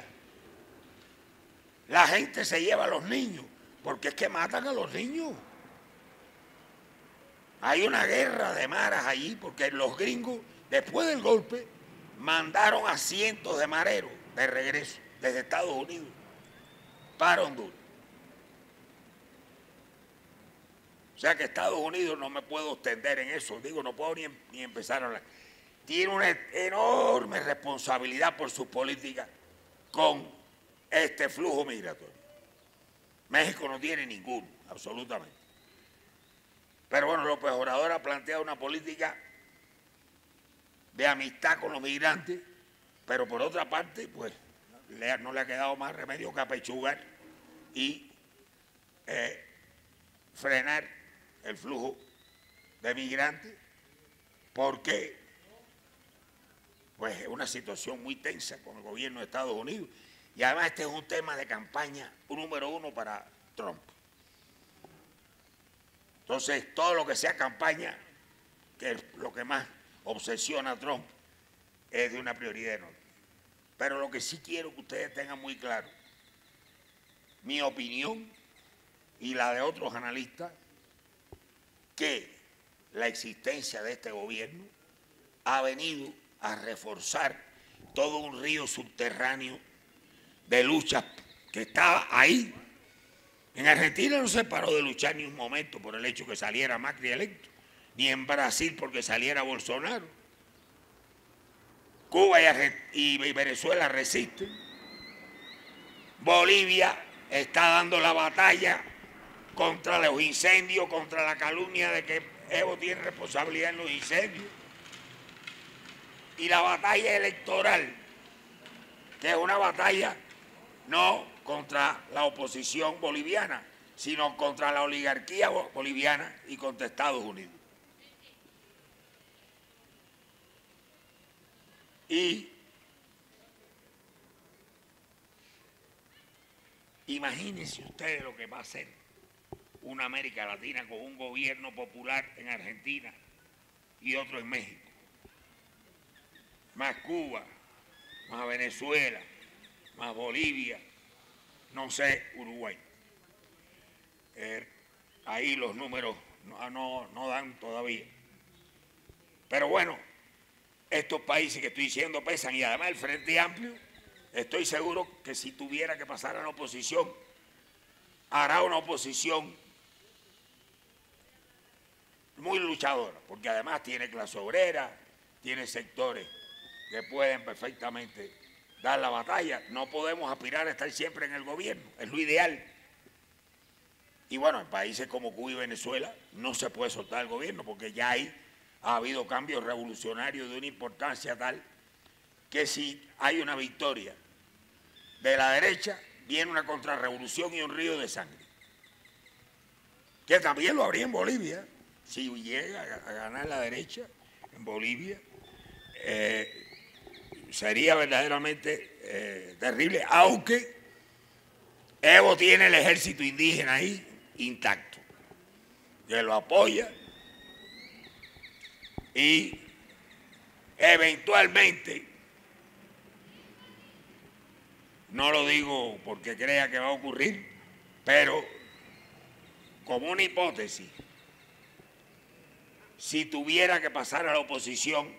La gente se lleva a los niños, porque es que matan a los niños. Hay una guerra de maras allí, porque los gringos, después del golpe, mandaron a cientos de mareros de regreso desde Estados Unidos para Honduras. O sea que Estados Unidos, no me puedo extender en eso, digo, no puedo ni empezar a hablar. Tiene una enorme responsabilidad por su política con este flujo migratorio. México no tiene ninguno, absolutamente. Pero bueno, López Obrador ha planteado una política de amistad con los migrantes, pero por otra parte, pues, no le ha quedado más remedio que apechugar y frenar el flujo de migrantes, porque pues es una situación muy tensa con el gobierno de Estados Unidos. Y además este es un tema de campaña número uno para Trump. Entonces, todo lo que sea campaña, que es lo que más obsesiona a Trump, es de una prioridad enorme. Pero lo que sí quiero que ustedes tengan muy claro, mi opinión y la de otros analistas, que la existencia de este gobierno ha venido a reforzar todo un río subterráneo de lucha que estaba ahí. En Argentina no se paró de luchar ni un momento por el hecho que saliera Macri electo, ni en Brasil porque saliera Bolsonaro. Cuba y Venezuela resisten. Bolivia está dando la batalla contra los incendios, contra la calumnia de que Evo tiene responsabilidad en los incendios. Y la batalla electoral, que es una batalla no contra la oposición boliviana, sino contra la oligarquía boliviana y contra Estados Unidos. Y imagínense ustedes lo que va a hacer una América Latina con un gobierno popular en Argentina y otro en México, más Cuba, más Venezuela, más Bolivia, no sé, Uruguay. Ahí los números no dan todavía. Pero bueno, estos países que estoy diciendo pesan, y además el Frente Amplio, estoy seguro que si tuviera que pasar a la oposición, hará una oposición muy luchadora, porque además tiene clase obrera, tiene sectores que pueden perfectamente dar la batalla. No podemos aspirar a estar siempre en el gobierno, es lo ideal. Y bueno, en países como Cuba y Venezuela no se puede soltar el gobierno, porque ya ahí ha habido cambios revolucionarios de una importancia tal que si hay una victoria de la derecha, viene una contrarrevolución y un río de sangre. Que también lo habría en Bolivia, si llega a ganar la derecha en Bolivia. Sería verdaderamente terrible, aunque Evo tiene el ejército indígena ahí intacto, que lo apoya y eventualmente, no lo digo porque crea que va a ocurrir, pero como una hipótesis, si tuviera que pasar a la oposición,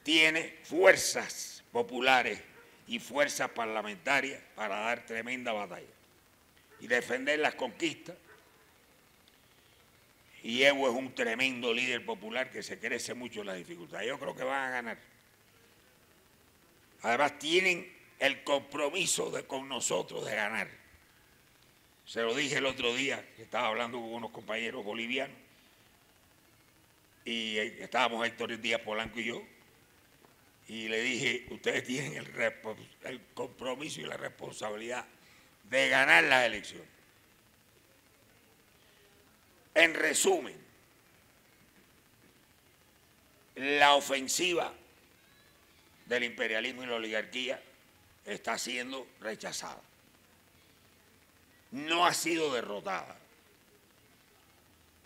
tiene fuerzas populares y fuerzas parlamentarias para dar tremenda batalla y defender las conquistas. Y Evo es un tremendo líder popular que se crece mucho en las dificultades. Yo creo que van a ganar. Además tienen el compromiso con nosotros de ganar. Se lo dije el otro día, que estaba hablando con unos compañeros bolivianos, y estábamos Héctor Díaz Polanco y yo, y le dije, ustedes tienen el compromiso y la responsabilidad de ganar las elecciones. En resumen, la ofensiva del imperialismo y la oligarquía está siendo rechazada. No ha sido derrotada.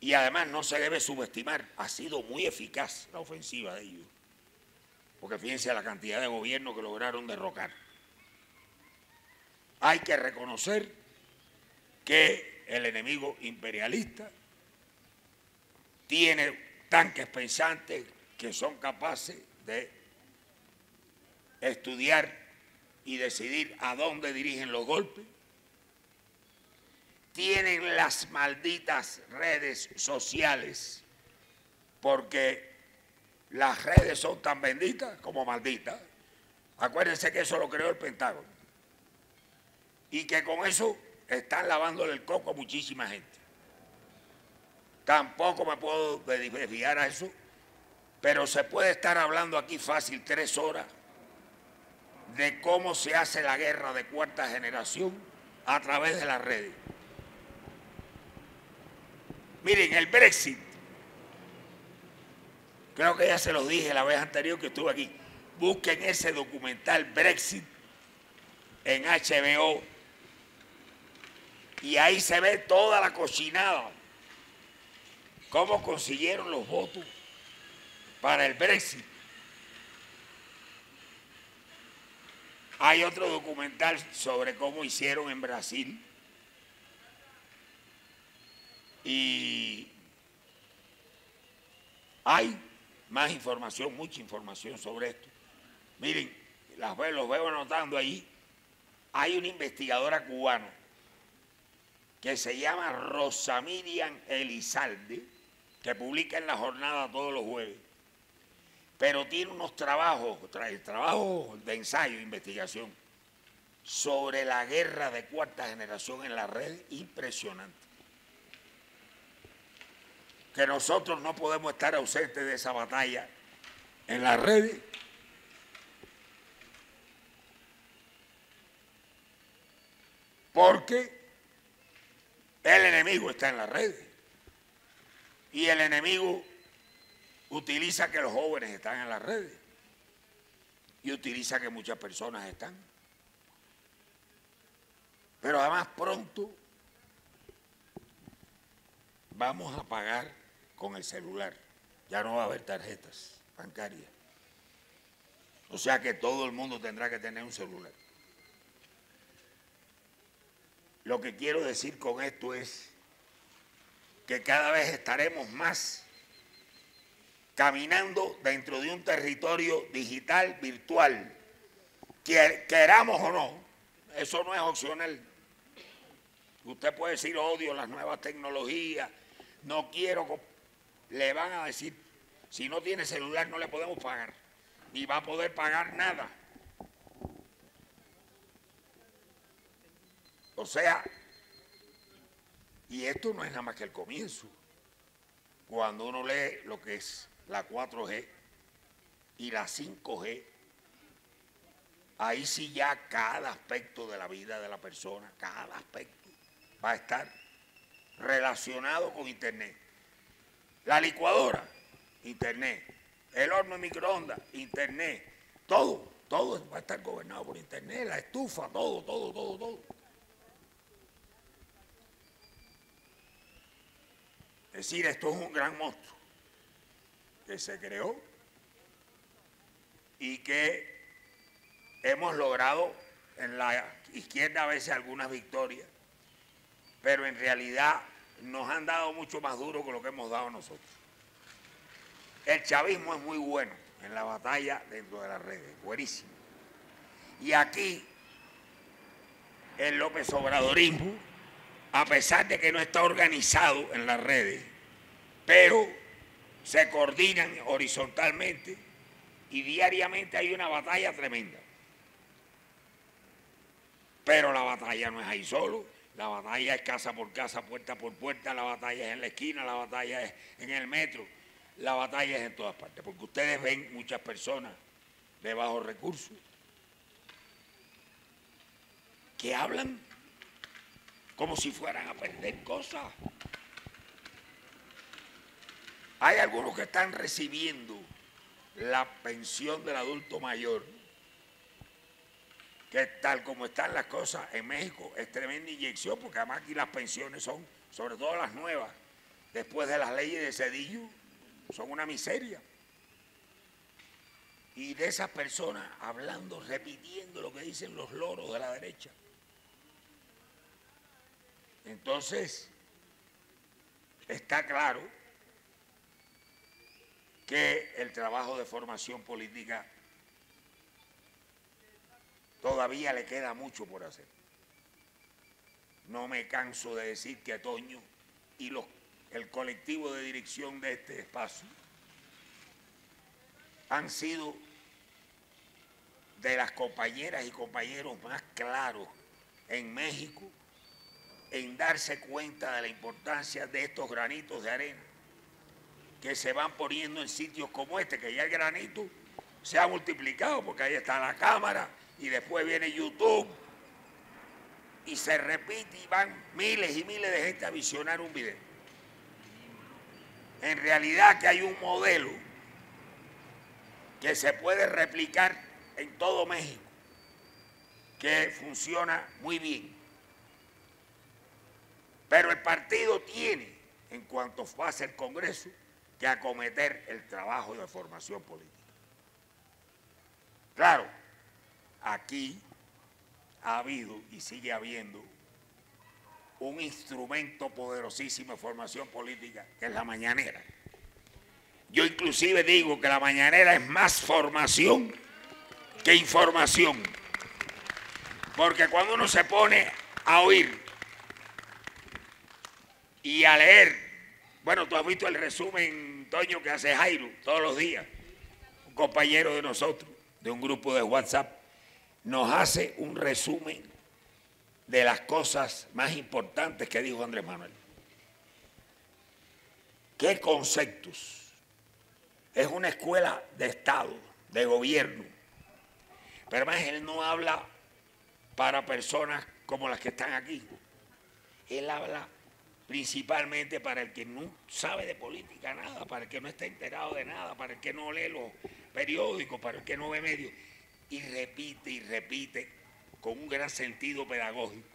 Y además no se debe subestimar, ha sido muy eficaz la ofensiva de ellos. Porque fíjense la cantidad de gobiernos que lograron derrocar. Hay que reconocer que el enemigo imperialista tiene tanques pensantes que son capaces de estudiar y decidir a dónde dirigen los golpes. Tienen las malditas redes sociales, porque las redes son tan benditas como malditas. Acuérdense que eso lo creó el Pentágono. Y que con eso están lavándole el coco a muchísima gente. Tampoco me puedo desviar a eso, pero se puede estar hablando aquí fácil 3 horas de cómo se hace la guerra de cuarta generación a través de las redes. Miren, el Brexit, creo que ya se los dije la vez anterior que estuve aquí, busquen ese documental Brexit en HBO y ahí se ve toda la cochinada, cómo consiguieron los votos para el Brexit. Hay otro documental sobre cómo hicieron en Brasil y hay más información, mucha información sobre esto. Miren, los veo anotando ahí. Hay una investigadora cubana que se llama Rosa Miriam Elizalde, que publica en La Jornada todos los jueves, pero tiene unos trabajos de ensayo e investigación sobre la guerra de cuarta generación en la red, impresionante. Que nosotros no podemos estar ausentes de esa batalla en las redes, porque el enemigo está en las redes y el enemigo utiliza que los jóvenes están en las redes y utiliza que muchas personas están. Pero además pronto vamos a pagar con el celular. Ya no va a haber tarjetas bancarias. O sea que todo el mundo tendrá que tener un celular. Lo que quiero decir con esto es que cada vez estaremos más caminando dentro de un territorio digital, virtual, queramos o no. Eso no es opcional. Usted puede decir odio las nuevas tecnologías, no quiero, le van a decir, si no tiene celular no le podemos pagar, ni va a poder pagar nada. O sea, y esto no es nada más que el comienzo. Cuando uno lee lo que es la 4G y la 5G, ahí sí ya cada aspecto de la vida de la persona, cada aspecto va a estar relacionado con Internet. La licuadora, Internet. El horno de microondas, Internet. Todo va a estar gobernado por Internet. La estufa, todo. Es decir, esto es un gran monstruo que se creó y que hemos logrado en la izquierda a veces algunas victorias, pero en realidad nos han dado mucho más duro que lo que hemos dado nosotros. El chavismo es muy bueno en la batalla dentro de las redes, buenísimo. Y aquí el López Obradorismo, a pesar de que no está organizado en las redes, pero se coordinan horizontalmente y diariamente hay una batalla tremenda. Pero la batalla no es ahí solo, la batalla es casa por casa, puerta por puerta, la batalla es en la esquina, la batalla es en el metro, la batalla es en todas partes, porque ustedes ven muchas personas de bajos recursos que hablan como si fueran a perder cosas. Hay algunos que están recibiendo la pensión del adulto mayor, que tal como están las cosas en México es tremenda inyección, porque además aquí las pensiones son, sobre todo las nuevas, después de las leyes de Zedillo, son una miseria. Y de esas personas hablando, repitiendo lo que dicen los loros de la derecha. Entonces, está claro que el trabajo de formación política todavía le queda mucho por hacer. No me canso de decir que Toño y el colectivo de dirección de este espacio han sido de las compañeras y compañeros más claros en México en darse cuenta de la importancia de estos granitos de arena que se van poniendo en sitios como este, que ya el granito se ha multiplicado, porque ahí está la cámara y después viene YouTube y se repite y van miles y miles de gente a visionar un video. En realidad que hay un modelo que se puede replicar en todo México, que funciona muy bien. Pero el partido tiene, en cuanto pase el Congreso, que acometer el trabajo de formación política. Claro, aquí ha habido y sigue habiendo un instrumento poderosísimo de formación política, que es la mañanera. Yo inclusive digo que la mañanera es más formación que información, porque cuando uno se pone a oír y a leer, bueno, tú has visto el resumen, Toño, que hace Jairo todos los días, un compañero de nosotros, de un grupo de WhatsApp, nos hace un resumen de las cosas más importantes que dijo Andrés Manuel. ¿Qué conceptos? Es una escuela de Estado, de gobierno, pero además él no habla para personas como las que están aquí. Él habla principalmente para el que no sabe de política nada, para el que no está enterado de nada, para el que no lee los periódicos, para el que no ve medios. Y repite con un gran sentido pedagógico.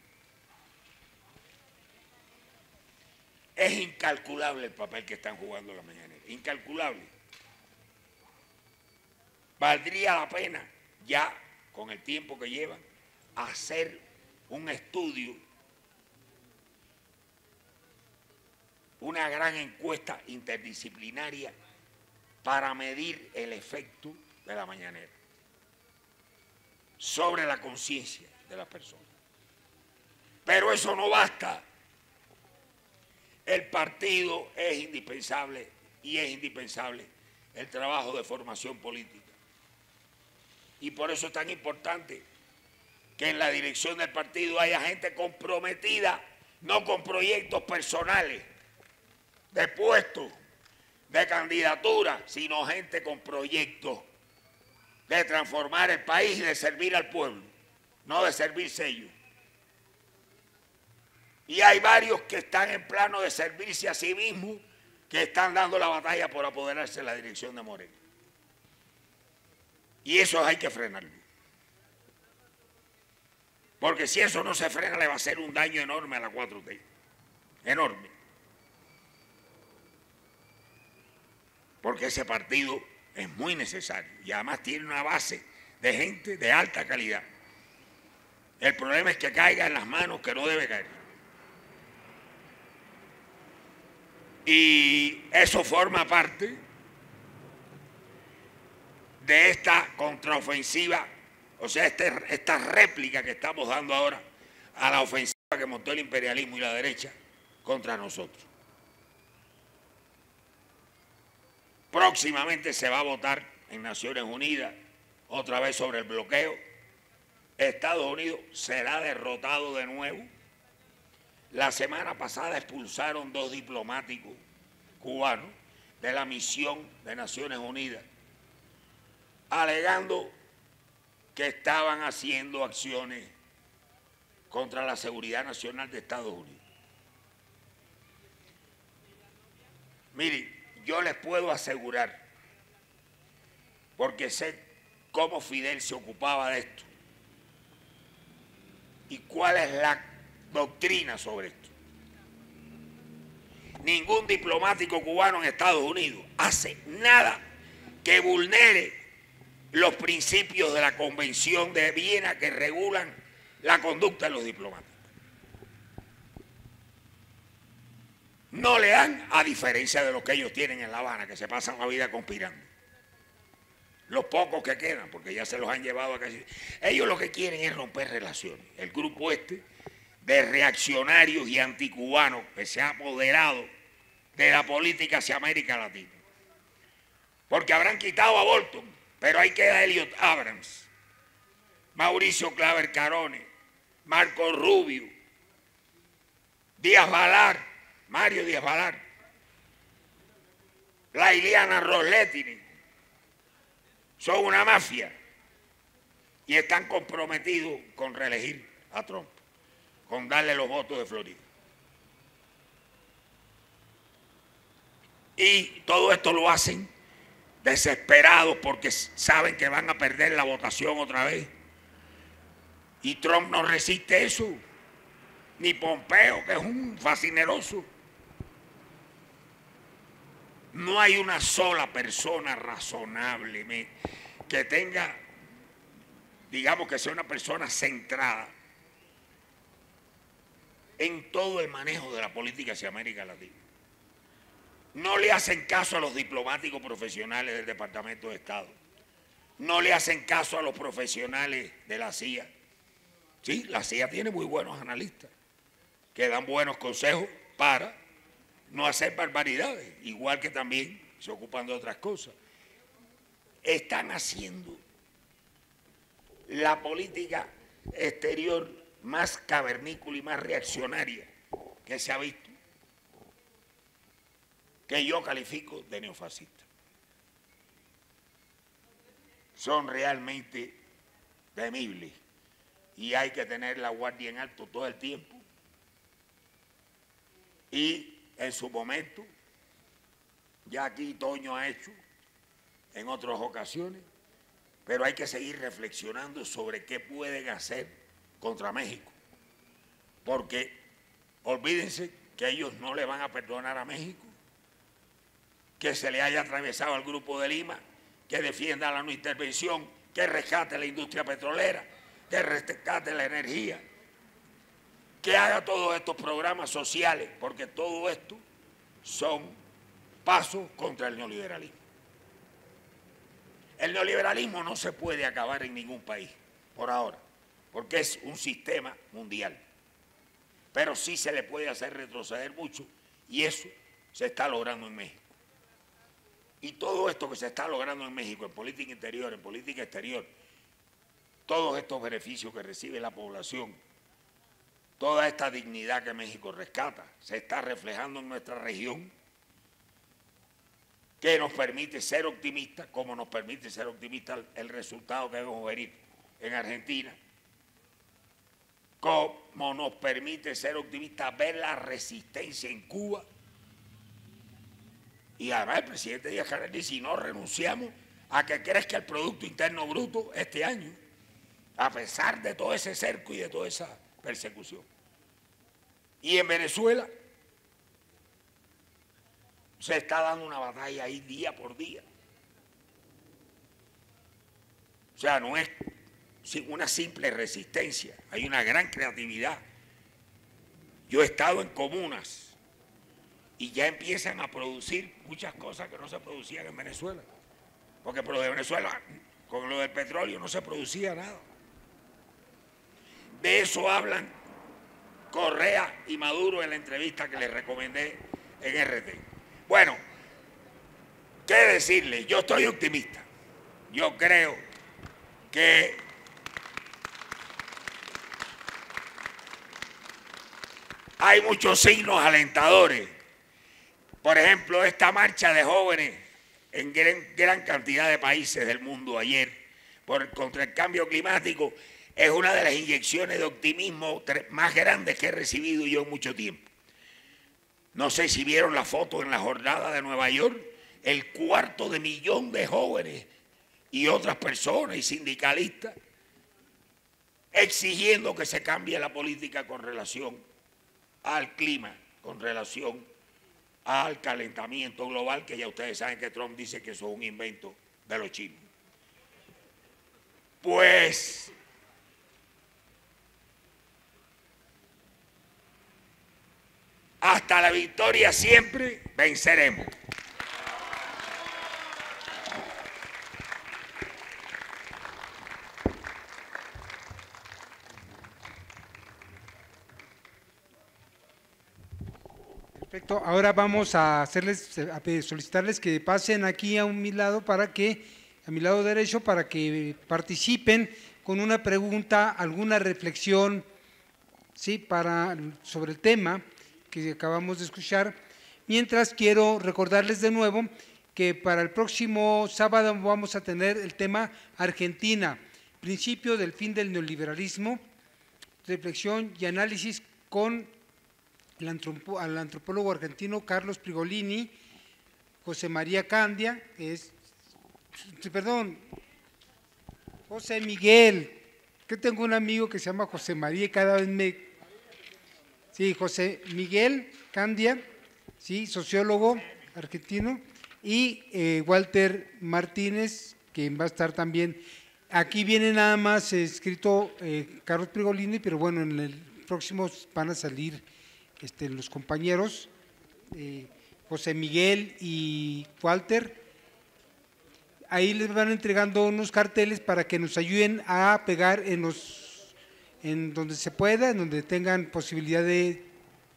Es incalculable el papel que están jugando las mañaneras, incalculable. Valdría la pena, ya con el tiempo que llevan, hacer un estudio, una gran encuesta interdisciplinaria para medir el efecto de la mañanera sobre la conciencia de las personas. Pero eso no basta. El partido es indispensable y es indispensable el trabajo de formación política. Y por eso es tan importante que en la dirección del partido haya gente comprometida, no con proyectos personales, de puestos, de candidatura, sino gente con proyectos de transformar el país y de servir al pueblo, no de servirse ellos. Y hay varios que están en plano de servirse a sí mismos, que están dando la batalla por apoderarse de la dirección de Morena. Y eso hay que frenarlo. Porque si eso no se frena, le va a hacer un daño enorme a la 4T. Enorme. Porque ese partido es muy necesario y además tiene una base de gente de alta calidad. El problema es que caiga en las manos que no debe caer. Y eso forma parte de esta contraofensiva, o sea, esta réplica que estamos dando ahora a la ofensiva que montó el imperialismo y la derecha contra nosotros. Próximamente se va a votar en Naciones Unidas otra vez sobre el bloqueo. Estados Unidos será derrotado de nuevo. La semana pasada expulsaron 2 diplomáticos cubanos de la misión de Naciones Unidas, alegando que estaban haciendo acciones contra la seguridad nacional de Estados Unidos. Miren, yo les puedo asegurar, porque sé cómo Fidel se ocupaba de esto y cuál es la doctrina sobre esto. Ningún diplomático cubano en Estados Unidos hace nada que vulnere los principios de la Convención de Viena que regulan la conducta de los diplomáticos. No le dan, a diferencia de lo que ellos tienen en La Habana, que se pasan la vida conspirando. Los pocos que quedan, porque ya se los han llevado a casi... Ellos lo que quieren es romper relaciones. El grupo este de reaccionarios y anticubanos que se ha apoderado de la política hacia América Latina. Porque habrán quitado a Bolton, pero ahí queda Elliot Abrams, Mauricio Claver Carone, Marco Rubio, Díaz Balar, Mario Díaz Balar, la Iliana Rosletini. Son una mafia y están comprometidos con reelegir a Trump, con darle los votos de Florida. Y todo esto lo hacen desesperados porque saben que van a perder la votación otra vez. Y Trump no resiste eso, ni Pompeo, que es un fascineroso. No hay una sola persona razonable que tenga, digamos, que sea una persona centrada en todo el manejo de la política hacia América Latina. No le hacen caso a los diplomáticos profesionales del Departamento de Estado. No le hacen caso a los profesionales de la CIA. Sí, la CIA tiene muy buenos analistas que dan buenos consejos para no hacer barbaridades, igual que también se ocupan de otras cosas. Están haciendo la política exterior más cavernícola y más reaccionaria que se ha visto, que yo califico de neofascista. Son realmente temibles y hay que tener la guardia en alto todo el tiempo. Y en su momento, ya aquí Toño ha hecho en otras ocasiones, pero hay que seguir reflexionando sobre qué pueden hacer contra México, porque olvídense que ellos no le van a perdonar a México que se le haya atravesado al Grupo de Lima, que defienda la no intervención, que rescate la industria petrolera, que rescate la energía, que haga todos estos programas sociales, porque todo esto son pasos contra el neoliberalismo. El neoliberalismo no se puede acabar en ningún país, por ahora, porque es un sistema mundial. Pero sí se le puede hacer retroceder mucho, y eso se está logrando en México. Y todo esto que se está logrando en México, en política interior, en política exterior, todos estos beneficios que recibe la población, toda esta dignidad que México rescata, se está reflejando en nuestra región, que nos permite ser optimistas, como nos permite ser optimistas el resultado que vemos venir en Argentina, como nos permite ser optimistas ver la resistencia en Cuba. Y además el presidente Díaz-Canel dice, si no renunciamos a que crezca el Producto Interno Bruto este año, a pesar de todo ese cerco y de toda esa persecución. Y en Venezuela se está dando una batalla ahí día por día. O sea, no es una simple resistencia, hay una gran creatividad. Yo he estado en comunas y ya empiezan a producir muchas cosas que no se producían en Venezuela. Porque por lo de Venezuela, con lo del petróleo, no se producía nada. De eso hablan Correa y Maduro en la entrevista que les recomendé en RT. Bueno, ¿qué decirles? Yo estoy optimista. Yo creo que hay muchos signos alentadores. Por ejemplo, esta marcha de jóvenes en gran cantidad de países del mundo ayer contra el cambio climático es una de las inyecciones de optimismo más grandes que he recibido yo en mucho tiempo. No sé si vieron la foto en la jornada de Nueva York, el 250.000 de jóvenes y otras personas y sindicalistas exigiendo que se cambie la política con relación al clima, con relación al calentamiento global, que ya ustedes saben que Trump dice que eso es un invento de los chinos. Pues hasta la victoria siempre venceremos. Perfecto, ahora vamos a solicitarles que pasen aquí a mi lado a mi lado derecho, para que participen con una pregunta, alguna reflexión, ¿sí?, sobre el tema que acabamos de escuchar. Mientras, quiero recordarles de nuevo que para el próximo sábado vamos a tener el tema Argentina, principio del fin del neoliberalismo, reflexión y análisis con al antropólogo argentino Carlos Prigolini, José María Candia, José Miguel, que tengo un amigo que se llama José María y cada vez sí, José Miguel Candia, sí, sociólogo argentino, y Walter Martínez, que va a estar también. Aquí viene nada más escrito Carlos Prigolini, pero bueno, en el próximo van a salir los compañeros José Miguel y Walter. Ahí les van entregando unos carteles para que nos ayuden a pegar en donde se pueda, en donde tengan posibilidad de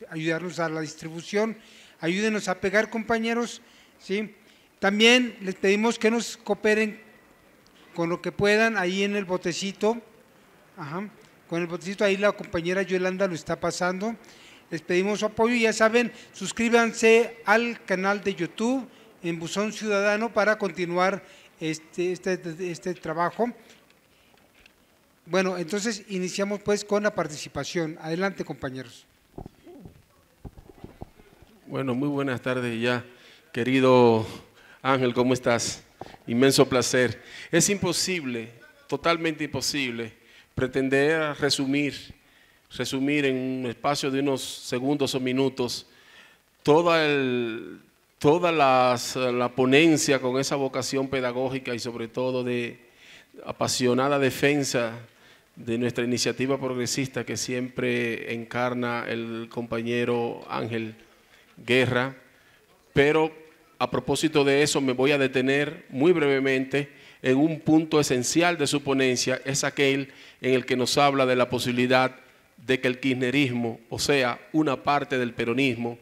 ayudarnos a la distribución. Ayúdenos a pegar, compañeros, ¿sí? También les pedimos que nos cooperen con lo que puedan ahí en el botecito. Con el botecito, ahí la compañera Yolanda lo está pasando. Les pedimos su apoyo y ya saben, suscríbanse al canal de YouTube en Buzón Ciudadano para continuar este trabajo. Bueno, entonces iniciamos pues con la participación. Adelante, compañeros. Bueno, muy buenas tardes ya, querido Ángel, ¿cómo estás? Inmenso placer. Es imposible, totalmente imposible, pretender resumir en un espacio de unos segundos o minutos toda la ponencia con esa vocación pedagógica y sobre todo de apasionada defensa de nuestra iniciativa progresista que siempre encarna el compañero Ángel Guerra, pero a propósito de eso me voy a detener muy brevemente en un punto esencial de su ponencia, es aquel en el que nos habla de la posibilidad de que el kirchnerismo, o sea, una parte del peronismo,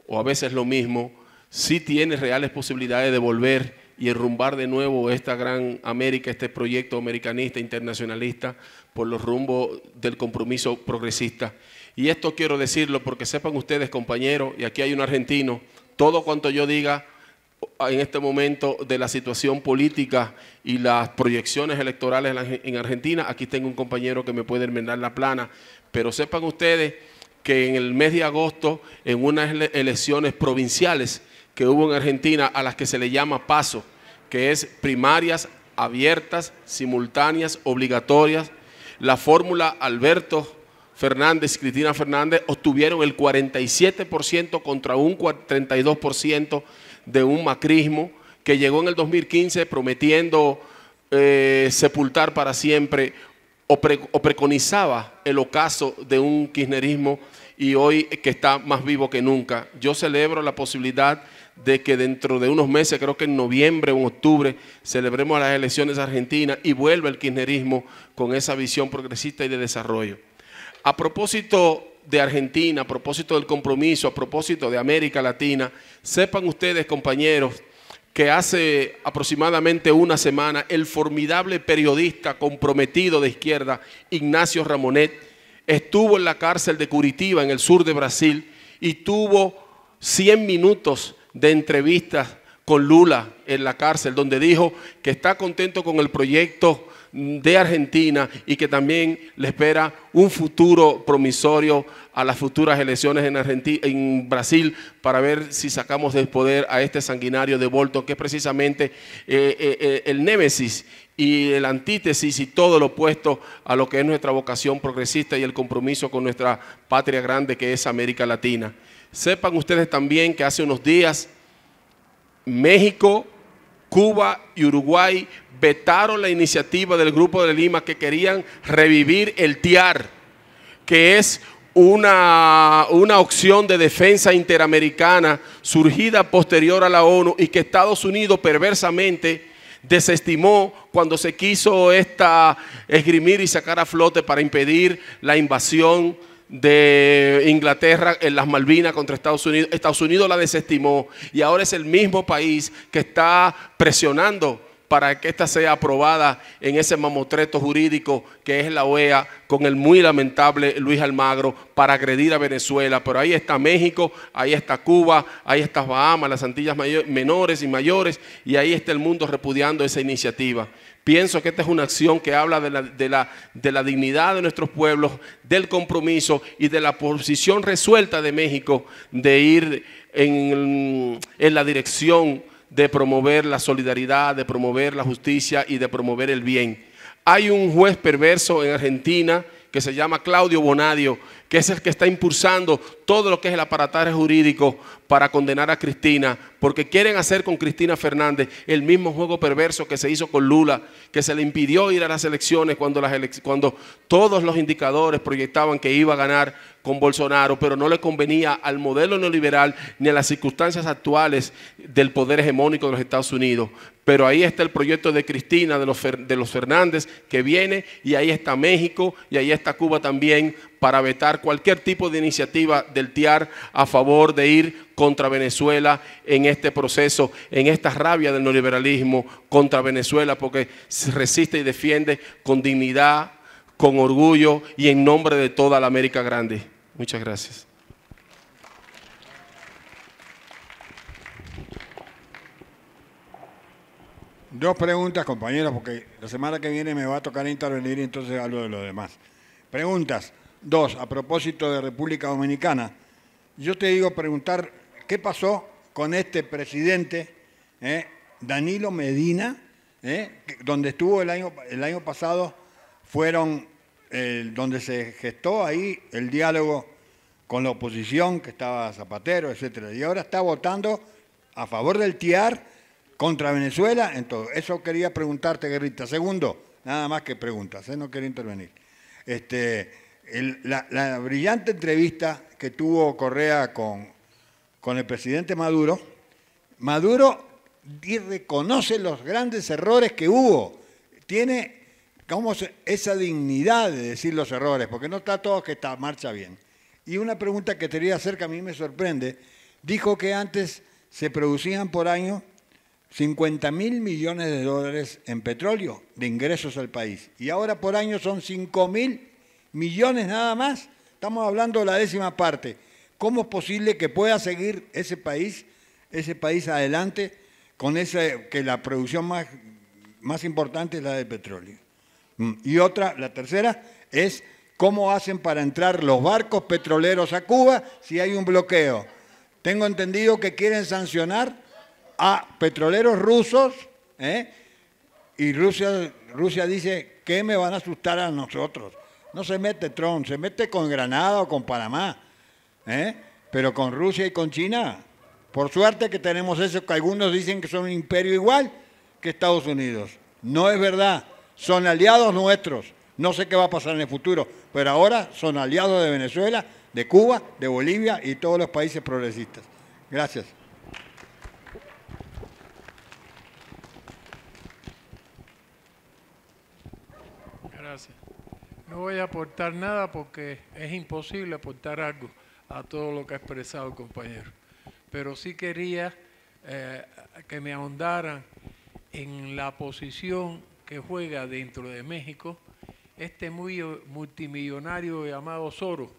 o a veces lo mismo, sí tiene reales posibilidades de volver y enrumbar de nuevo esta gran América, este proyecto americanista, internacionalista, por los rumbos del compromiso progresista. Y esto quiero decirlo porque sepan ustedes, compañeros, y aquí hay un argentino, todo cuanto yo diga en este momento de la situación política y las proyecciones electorales en Argentina, aquí tengo un compañero que me puede enmendar la plana, pero sepan ustedes que en el mes de agosto, en unas elecciones provinciales que hubo en Argentina, a las que se le llama PASO, que es primarias, abiertas, simultáneas, obligatorias, la fórmula Alberto Fernández, Cristina Fernández, obtuvieron el 47% contra un 32% de un macrismo que llegó en el 2015 prometiendo sepultar para siempre o preconizaba el ocaso de un kirchnerismo, y hoy que está más vivo que nunca. Yo celebro la posibilidad de que dentro de unos meses, creo que en noviembre o en octubre, celebremos las elecciones argentinas y vuelva el kirchnerismo con esa visión progresista y de desarrollo. A propósito de Argentina, a propósito del compromiso, a propósito de América Latina, sepan ustedes, compañeros, que hace aproximadamente una semana el formidable periodista comprometido de izquierda, Ignacio Ramonet, estuvo en la cárcel de Curitiba, en el sur de Brasil, y tuvo 100 minutos de entrevistas con Lula en la cárcel, donde dijo que está contento con el proyecto de Argentina y que también le espera un futuro promisorio a las futuras elecciones en Brasil, para ver si sacamos del poder a este sanguinario de Bolton, que es precisamente el némesis y el antítesis y todo lo opuesto a lo que es nuestra vocación progresista y el compromiso con nuestra patria grande, que es América Latina. Sepan ustedes también que hace unos días México, Cuba y Uruguay vetaron la iniciativa del Grupo de Lima, que querían revivir el TIAR, que es una opción de defensa interamericana surgida posterior a la ONU y que Estados Unidos perversamente desestimó cuando se quiso esgrimir y sacar a flote para impedir la invasión de Inglaterra en las Malvinas contra Estados Unidos. Estados Unidos la desestimó y ahora es el mismo país que está presionando para que esta sea aprobada en ese mamotreto jurídico que es la OEA, con el muy lamentable Luis Almagro, para agredir a Venezuela. Pero ahí está México, ahí está Cuba, ahí está Bahamas, las Antillas menores y mayores, y ahí está el mundo repudiando esa iniciativa. Pienso que esta es una acción que habla de la dignidad de nuestros pueblos, del compromiso y de la posición resuelta de México de ir en la dirección de promover la solidaridad, de promover la justicia y de promover el bien. Hay un juez perverso en Argentina que se llama Claudio Bonadio, que es el que está impulsando todo lo que es el aparataje jurídico para condenar a Cristina, porque quieren hacer con Cristina Fernández el mismo juego perverso que se hizo con Lula, que se le impidió ir a las elecciones cuando todos los indicadores proyectaban que iba a ganar con Bolsonaro, pero no le convenía al modelo neoliberal ni a las circunstancias actuales del poder hegemónico de los Estados Unidos. Pero ahí está el proyecto de Cristina, de los Fernández, que viene, y ahí está México, y ahí está Cuba también, para vetar cualquier tipo de iniciativa del TIAR a favor de ir contra Venezuela en este proceso, en esta rabia del neoliberalismo contra Venezuela, porque se resiste y defiende con dignidad, con orgullo y en nombre de toda la América Grande. Muchas gracias. Dos preguntas, compañeros, porque la semana que viene me va a tocar intervenir y entonces hablo de lo demás. Preguntas. Dos, a propósito de República Dominicana. Yo te digo preguntar, ¿qué pasó con este presidente, Danilo Medina, donde estuvo el año pasado, fueron donde se gestó ahí el diálogo con la oposición, que estaba Zapatero, etcétera, y ahora está votando a favor del TIAR contra Venezuela? Entonces, eso quería preguntarte, Guerrita. Segundo, nada más que preguntas, no quería intervenir. La brillante entrevista que tuvo Correa con el presidente Maduro, Maduro reconoce los grandes errores que hubo, tiene esa dignidad de decir los errores, porque no está todo que marcha bien. Y una pregunta que te quería hacer, que a mí me sorprende, dijo que antes se producían por año 50.000 millones de dólares en petróleo de ingresos al país, y ahora por año son 5.000 millones nada más. Estamos hablando de la 10ª parte. ¿Cómo es posible que pueda seguir ese país adelante con que la producción más importante es la de petróleo? Y la tercera, es cómo hacen para entrar los barcos petroleros a Cuba si hay un bloqueo. Tengo entendido que quieren sancionar a petroleros rusos, y Rusia dice, ¿qué me van a asustar a nosotros? No se mete Trump, se mete con Granada o con Panamá, pero con Rusia y con China. Por suerte que tenemos eso, que algunos dicen que son un imperio igual que Estados Unidos. No es verdad, son aliados nuestros. No sé qué va a pasar en el futuro, pero ahora son aliados de Venezuela, de Cuba, de Bolivia y todos los países progresistas. Gracias. Gracias. No voy a aportar nada porque es imposible aportar algo a todo lo que ha expresado el compañero. Pero sí quería que me ahondaran en la posición que juega dentro de México este muy multimillonario llamado Soros,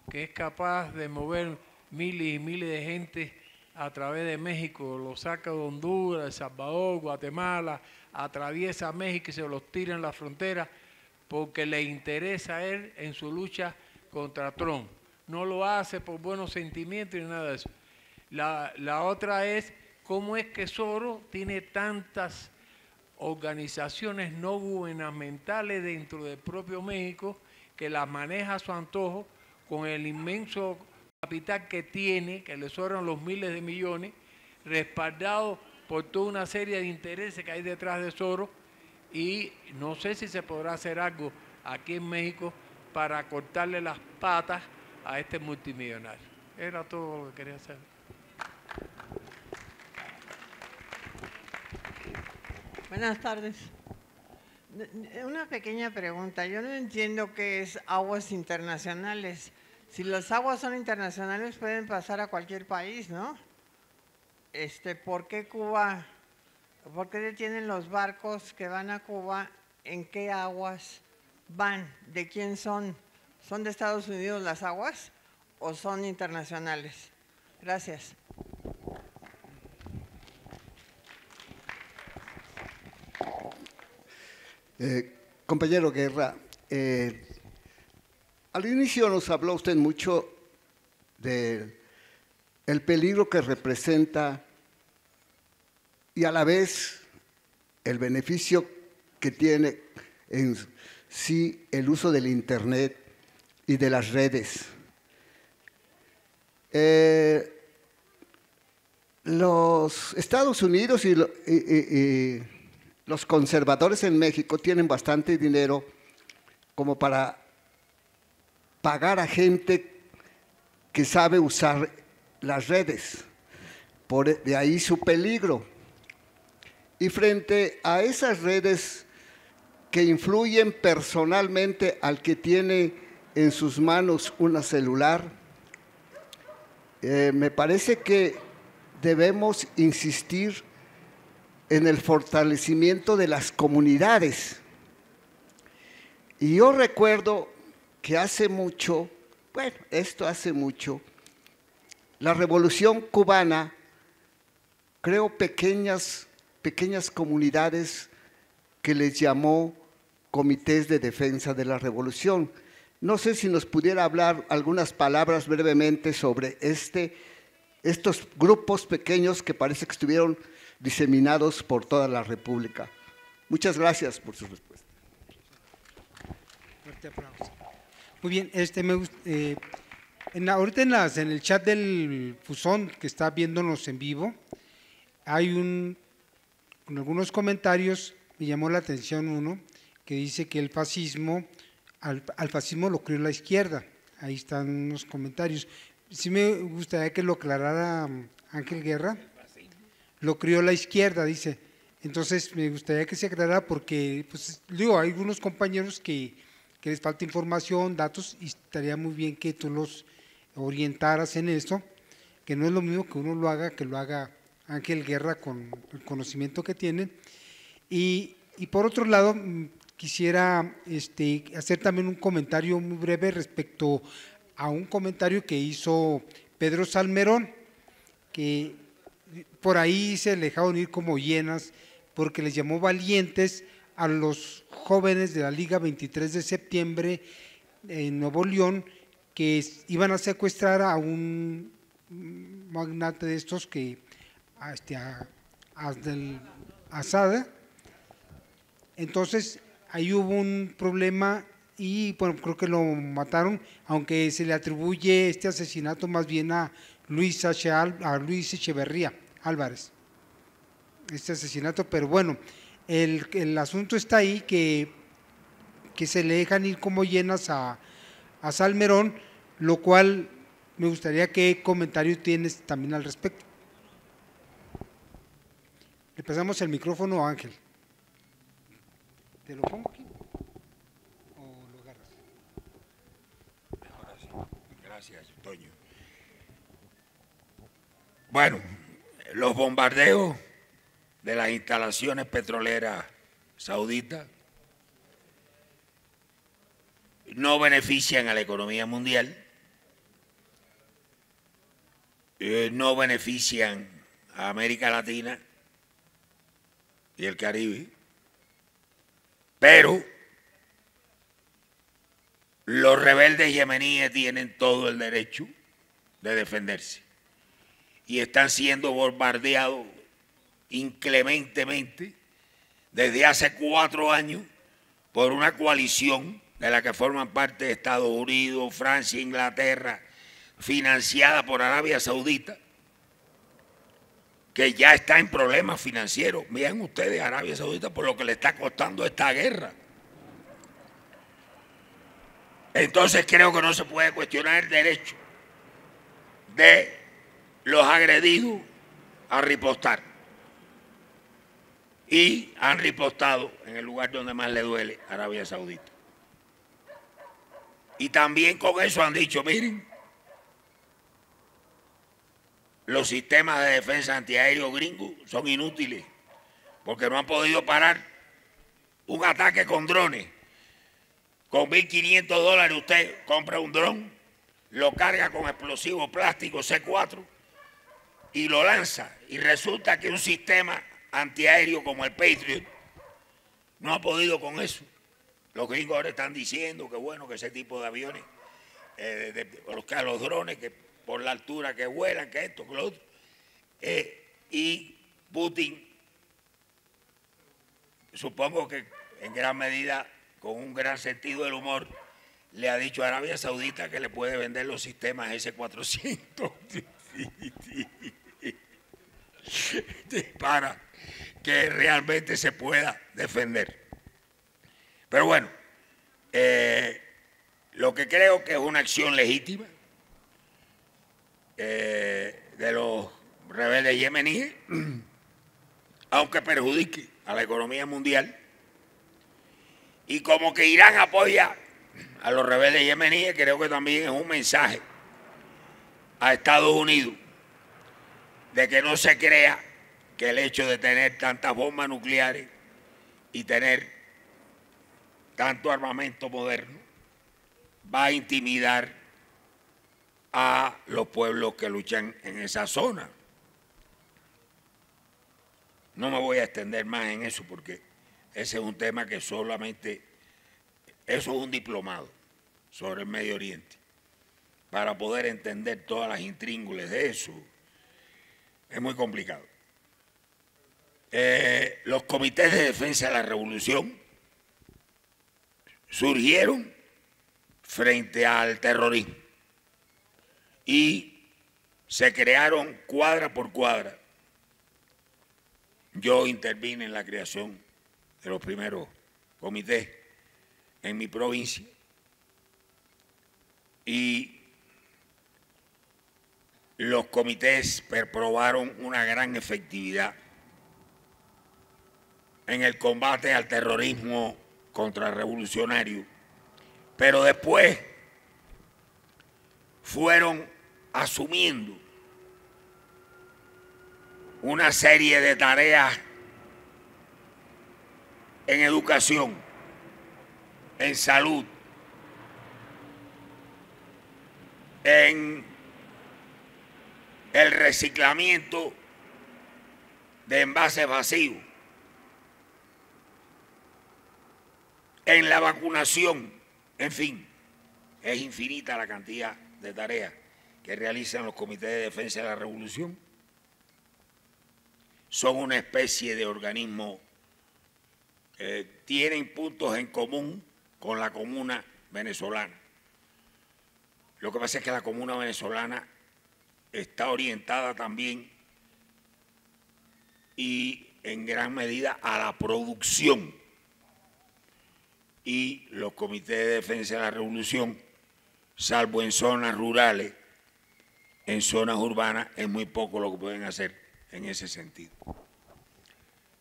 que es capaz de mover miles y miles de gente a través de México, lo saca de Honduras, El Salvador, Guatemala, atraviesa México y se los tira en la frontera porque le interesa a él en su lucha contra Trump. No lo hace por buenos sentimientos ni nada de eso. La otra es cómo es que Soros tiene tantas organizaciones no gubernamentales dentro del propio México que las maneja a su antojo con el inmenso capital que tiene, que le sobran los miles de millones, respaldado por toda una serie de intereses que hay detrás de Soros, y no sé si se podrá hacer algo aquí en México para cortarle las patas a este multimillonario. Era todo lo que quería hacer. Buenas tardes. Una pequeña pregunta. Yo no entiendo qué es aguas internacionales. Si las aguas son internacionales pueden pasar a cualquier país, ¿no? ¿Por qué Cuba? ¿Por qué detienen los barcos que van a Cuba? ¿En qué aguas van? ¿De quién son? ¿Son de Estados Unidos las aguas o son internacionales? Gracias. Compañero Guerra, al inicio nos habló usted mucho del peligro que representa y a la vez el beneficio que tiene en sí el uso del Internet y de las redes. Los Estados Unidos y los conservadores en México tienen bastante dinero como para pagar a gente que sabe usar las redes. De ahí su peligro. Y frente a esas redes que influyen personalmente al que tiene en sus manos una celular, me parece que debemos insistir en el fortalecimiento de las comunidades. Y yo recuerdo que hace mucho, hace mucho, la Revolución Cubana creó pequeñas comunidades que les llamó Comités de Defensa de la Revolución. No sé si nos pudiera hablar algunas palabras brevemente sobre estos grupos pequeños que parece que estuvieron diseminados por toda la República. Muchas gracias por su respuesta. Fuerte aplauso. Muy bien, ahorita en el chat del Fusón que está viéndonos en vivo, hay con algunos comentarios, me llamó la atención uno, que dice que al fascismo lo creó la izquierda. Ahí están unos comentarios. Sí me gustaría que lo aclarara Ángel Guerra. Lo crió la izquierda, dice. Entonces, me gustaría que se aclarara porque, pues, digo, hay algunos compañeros que les falta información, datos, y estaría muy bien que tú los orientaras en esto, que no es lo mismo que uno lo haga, que lo haga Ángel Guerra con el conocimiento que tiene. Y por otro lado, quisiera hacer también un comentario muy breve respecto a un comentario que hizo Pedro Salmerón, que por ahí se dejaron ir como hienas porque les llamó valientes a los jóvenes de la Liga 23 de septiembre en Nuevo León que iban a secuestrar a un magnate de estos que Asada. Entonces ahí hubo un problema y bueno, creo que lo mataron, aunque se le atribuye este asesinato más bien a Luis Echeverría Álvarez, este asesinato, pero bueno, el asunto está ahí que que se le dejan ir como llenas a Salmerón, lo cual me gustaría qué comentario tienes también al respecto. Le pasamos el micrófono a Ángel. ¿Te lo pongo aquí? ¿O lo agarras? Ahora sí. Gracias, Toño. Bueno, los bombardeos de las instalaciones petroleras sauditas no benefician a la economía mundial, no benefician a América Latina y el Caribe, pero los rebeldes yemeníes tienen todo el derecho de defenderse y están siendo bombardeados inclementemente desde hace 4 años por una coalición de la que forman parte Estados Unidos, Francia, Inglaterra, financiada por Arabia Saudita, que ya está en problemas financieros. Vean ustedes Arabia Saudita por lo que le está costando esta guerra. Entonces creo que no se puede cuestionar el derecho de los agredidos a ripostar. Y han ripostado en el lugar donde más le duele, Arabia Saudita. Y también con eso han dicho, miren, los sistemas de defensa antiaéreo gringos son inútiles porque no han podido parar un ataque con drones. Con $1.500 usted compra un dron, lo carga con explosivo plástico C4 y lo lanza. Y resulta que un sistema antiaéreo como el Patriot no ha podido con eso. Los gringos ahora están diciendo que bueno, que ese tipo de aviones, los drones, que por la altura que vuelan, que esto, que lo otro. Y Putin, supongo que en gran medida, con un gran sentido del humor, le ha dicho a Arabia Saudita que le puede vender los sistemas S-400 para que realmente se pueda defender. Pero bueno, lo que creo que es una acción legítima de los rebeldes yemeníes, aunque perjudique a la economía mundial, y como que Irán apoya a los rebeldes yemeníes, creo que también es un mensaje a Estados Unidos de que no se crea que el hecho de tener tantas bombas nucleares y tener tanto armamento moderno va a intimidar a los pueblos que luchan en esa zona. No me voy a extender más en eso porque ese es un tema que solamente, eso es un diplomado sobre el Medio Oriente. Para poder entender todas las intríngulis de eso, es muy complicado. Los comités de defensa de la revolución surgieron frente al terrorismo y se crearon cuadra por cuadra. Yo intervine en la creación de los primeros comités en mi provincia y los comités probaron una gran efectividad en el combate al terrorismo contrarrevolucionario, pero después fueron asumiendo una serie de tareas en educación, en salud, en el reciclamiento de envases vacíos, en la vacunación, en fin, es infinita la cantidad de tareas que realizan los comités de defensa de la revolución. Son una especie de organismo, tienen puntos en común con la comuna venezolana. Lo que pasa es que la comuna venezolana está orientada también y en gran medida a la producción. y los comités de defensa de la revolución, salvo en zonas rurales, en zonas urbanas, es muy poco lo que pueden hacer en ese sentido.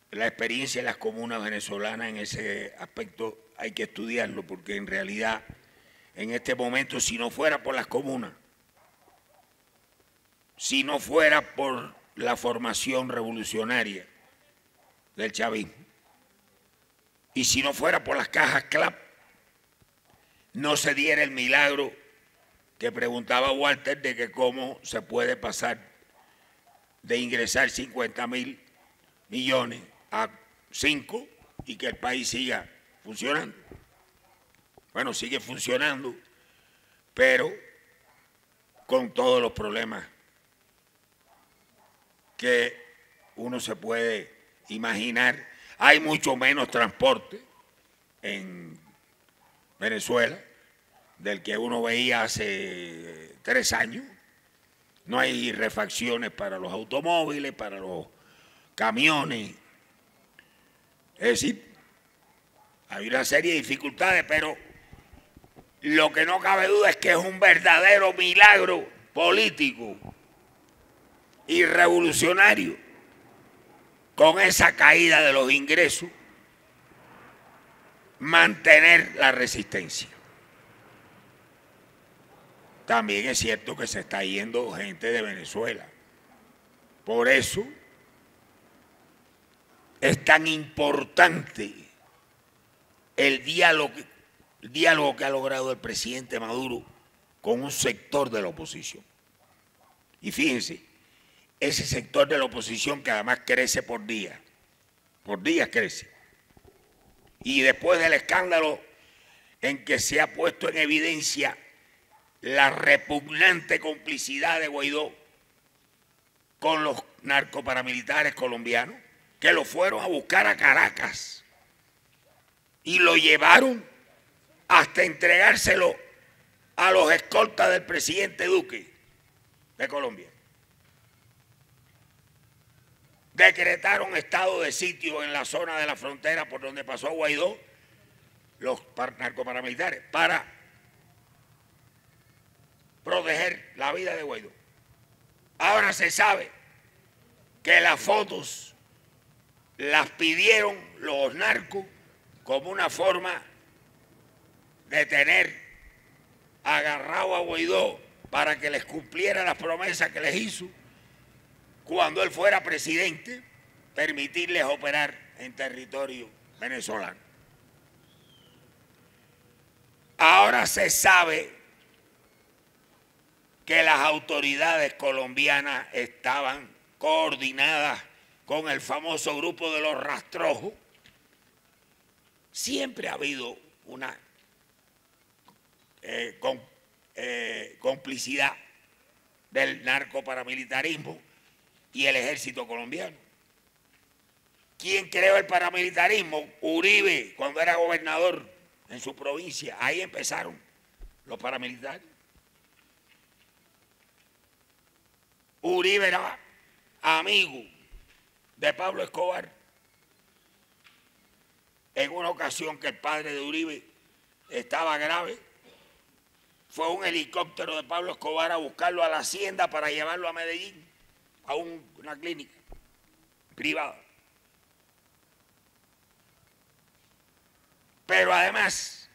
La experiencia de las comunas venezolanas en ese aspecto hay que estudiarlo, porque en realidad, en este momento, si no fuera por las comunas, si no fuera por la formación revolucionaria del chavismo, y si no fuera por las cajas CLAP, no se diera el milagro que preguntaba Walter de que cómo se puede pasar de ingresar 50.000 millones a 5 y que el país siga funcionando. Bueno, sigue funcionando, pero con todos los problemas que uno se puede imaginar. Hay mucho menos transporte en Venezuela del que uno veía hace 3 años. No hay refacciones para los automóviles, para los camiones. Es decir, hay una serie de dificultades, pero lo que no cabe duda es que es un verdadero milagro político y revolucionario con esa caída de los ingresos mantener la resistencia. También es cierto que se está yendo gente de Venezuela. Por eso es tan importante el diálogo que ha logrado el presidente Maduro con un sector de la oposición. Y fíjense, ese sector de la oposición que además crece por días crece. Y después del escándalo en que se ha puesto en evidencia la repugnante complicidad de Guaidó con los narcoparamilitares colombianos, que lo fueron a buscar a Caracas y lo llevaron hasta entregárselo a los escoltas del presidente Duque de Colombia. Decretaron estado de sitio en la zona de la frontera por donde pasó Guaidó, los narcoparamilitares, para proteger la vida de Guaidó. Ahora se sabe que las fotos las pidieron los narcos como una forma de tener agarrado a Guaidó para que les cumpliera las promesas que les hizo cuando él fuera presidente, permitirles operar en territorio venezolano. Ahora se sabe que las autoridades colombianas estaban coordinadas con el famoso grupo de los rastrojos. Siempre ha habido una complicidad del narcoparamilitarismo y el ejército colombiano. ¿Quién creó el paramilitarismo? Uribe, cuando era gobernador en su provincia. Ahí empezaron los paramilitares. Uribe era amigo de Pablo Escobar. En una ocasión que el padre de Uribe estaba grave, fue un helicóptero de Pablo Escobar a buscarlo a la hacienda para llevarlo a Medellín, a una clínica privada. Pero además,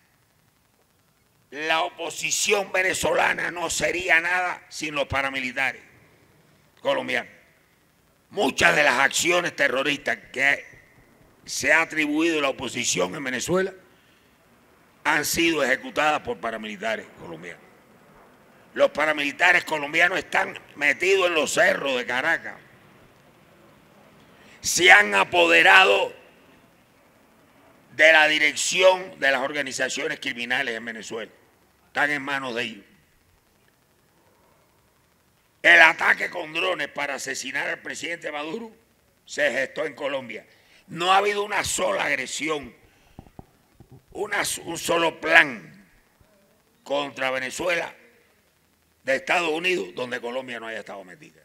la oposición venezolana no sería nada sin los paramilitares colombianos. Muchas de las acciones terroristas que se ha atribuido a la oposición en Venezuela han sido ejecutadas por paramilitares colombianos. Los paramilitares colombianos están metidos en los cerros de Caracas. Se han apoderado de la dirección de las organizaciones criminales en Venezuela. Están en manos de ellos. El ataque con drones para asesinar al presidente Maduro se gestó en Colombia. No ha habido una sola agresión, un solo plan contra Venezuela de Estados Unidos donde Colombia no haya estado metida.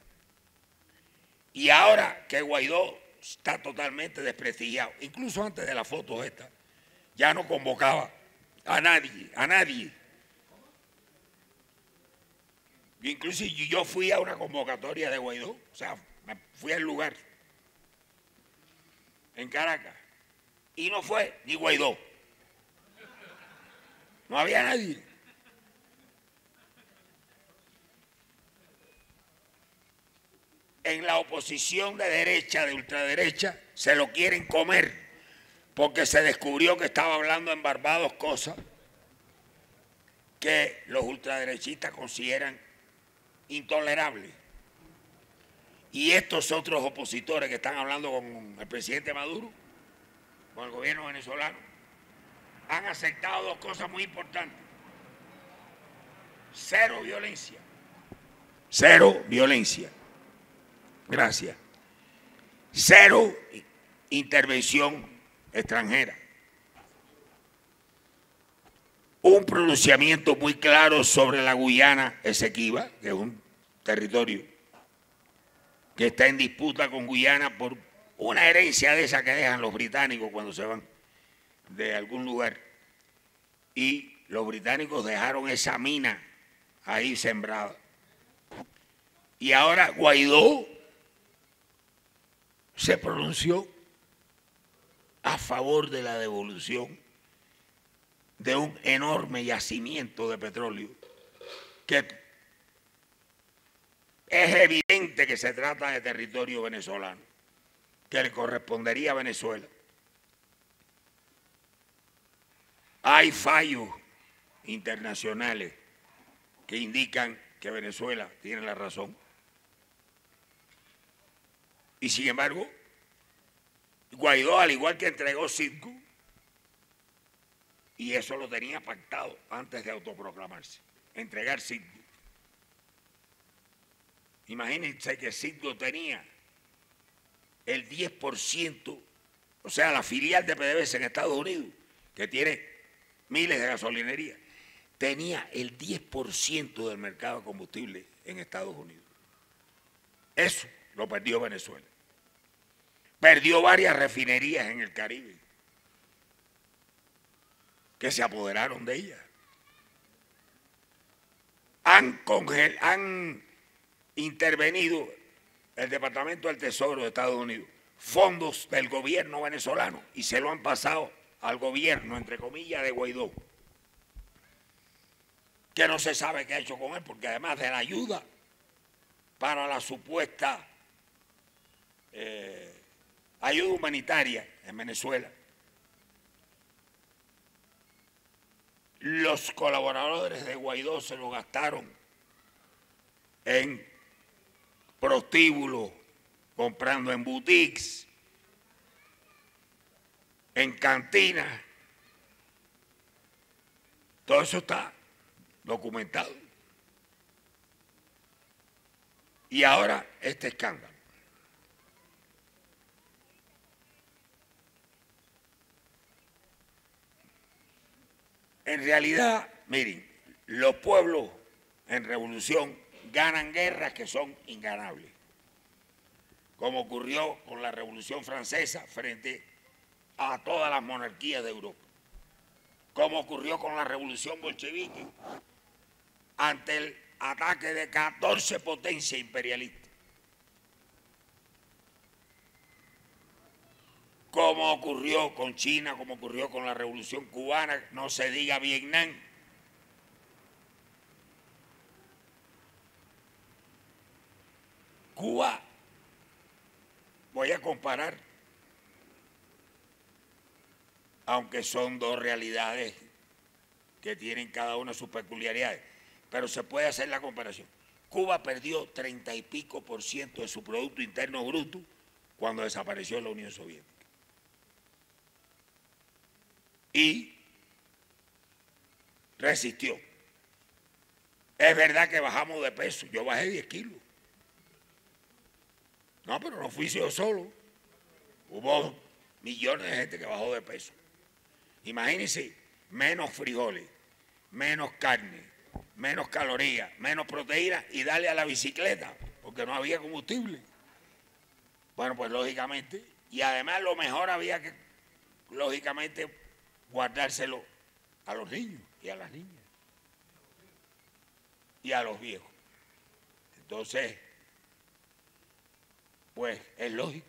Y ahora que Guaidó está totalmente desprestigiado, incluso antes de las fotos estas, ya no convocaba a nadie. Incluso yo fui a una convocatoria de Guaidó, o sea, me fui al lugar, en Caracas, y no fue ni Guaidó. No había nadie. En la oposición de derecha, de ultraderecha, se lo quieren comer, porque se descubrió que estaba hablando en Barbados cosas que los ultraderechistas consideran intolerables. Y estos otros opositores que están hablando con el presidente Maduro, con el gobierno venezolano, han aceptado dos cosas muy importantes. Cero violencia. Cero violencia. Gracias. Cero intervención extranjera. Un pronunciamiento muy claro sobre la Guyana Esequiba, que es un territorio que está en disputa con Guyana por una herencia de esa que dejan los británicos cuando se van de algún lugar. Y los británicos dejaron esa mina ahí sembrada. Y ahora Guaidó se pronunció a favor de la devolución de un enorme yacimiento de petróleo, que es evidente que se trata de territorio venezolano, que le correspondería a Venezuela. Hay fallos internacionales que indican que Venezuela tiene la razón. Y sin embargo, Guaidó, al igual que entregó Citgo, y eso lo tenía pactado antes de autoproclamarse, entregar Citgo. Imagínense que Citgo tenía el 10%, o sea, la filial de PDVSA en Estados Unidos, que tiene miles de gasolinerías, tenía el 10% del mercado de combustible en Estados Unidos. Eso lo perdió Venezuela. Perdió varias refinerías en el Caribe que se apoderaron de ella. Han intervenido el Departamento del Tesoro de Estados Unidos fondos del gobierno venezolano y se lo han pasado al gobierno, entre comillas, de Guaidó, que no se sabe qué ha hecho con él, porque además de la ayuda para la supuesta ayuda humanitaria en Venezuela, los colaboradores de Guaidó se lo gastaron en prostíbulos, comprando en boutiques, en cantinas. Todo eso está documentado. Y ahora este escándalo. En realidad, miren, los pueblos en revolución ganan guerras que son inganables, como ocurrió con la Revolución Francesa frente a todas las monarquías de Europa, como ocurrió con la Revolución Bolchevique ante el ataque de 14 potencias imperialistas, como ocurrió con China, como ocurrió con la Revolución Cubana, no se diga Vietnam. Cuba, voy a comparar, aunque son dos realidades que tienen cada una sus peculiaridades, pero se puede hacer la comparación. Cuba perdió 30 y pico % de su Producto Interno Bruto cuando desapareció la Unión Soviética. Y resistió. Es verdad que bajamos de peso, yo bajé 10 kilos. No, pero no fui yo solo. Hubo millones de gente que bajó de peso. Imagínense, menos frijoles, menos carne, menos calorías, menos proteínas y darle a la bicicleta, porque no había combustible. Bueno, pues lógicamente, y además lo mejor había que, lógicamente, guardárselo a los niños y a las niñas y a los viejos. Entonces, pues es lógico.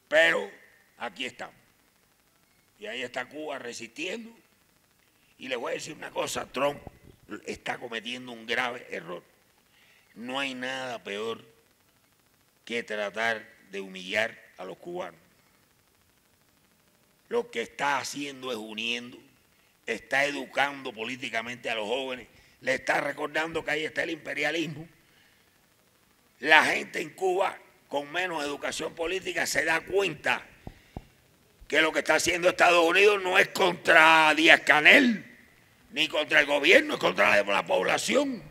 Pero aquí estamos. Y ahí está Cuba resistiendo. Y les voy a decir una cosa, Trump está cometiendo un grave error. No hay nada peor que tratar de humillar a los cubanos. Lo que está haciendo es uniendo, está educando políticamente a los jóvenes, le está recordando que ahí está el imperialismo. La gente en Cuba con menos educación política se da cuenta que lo que está haciendo Estados Unidos no es contra Díaz-Canel, ni contra el gobierno, es contra la población.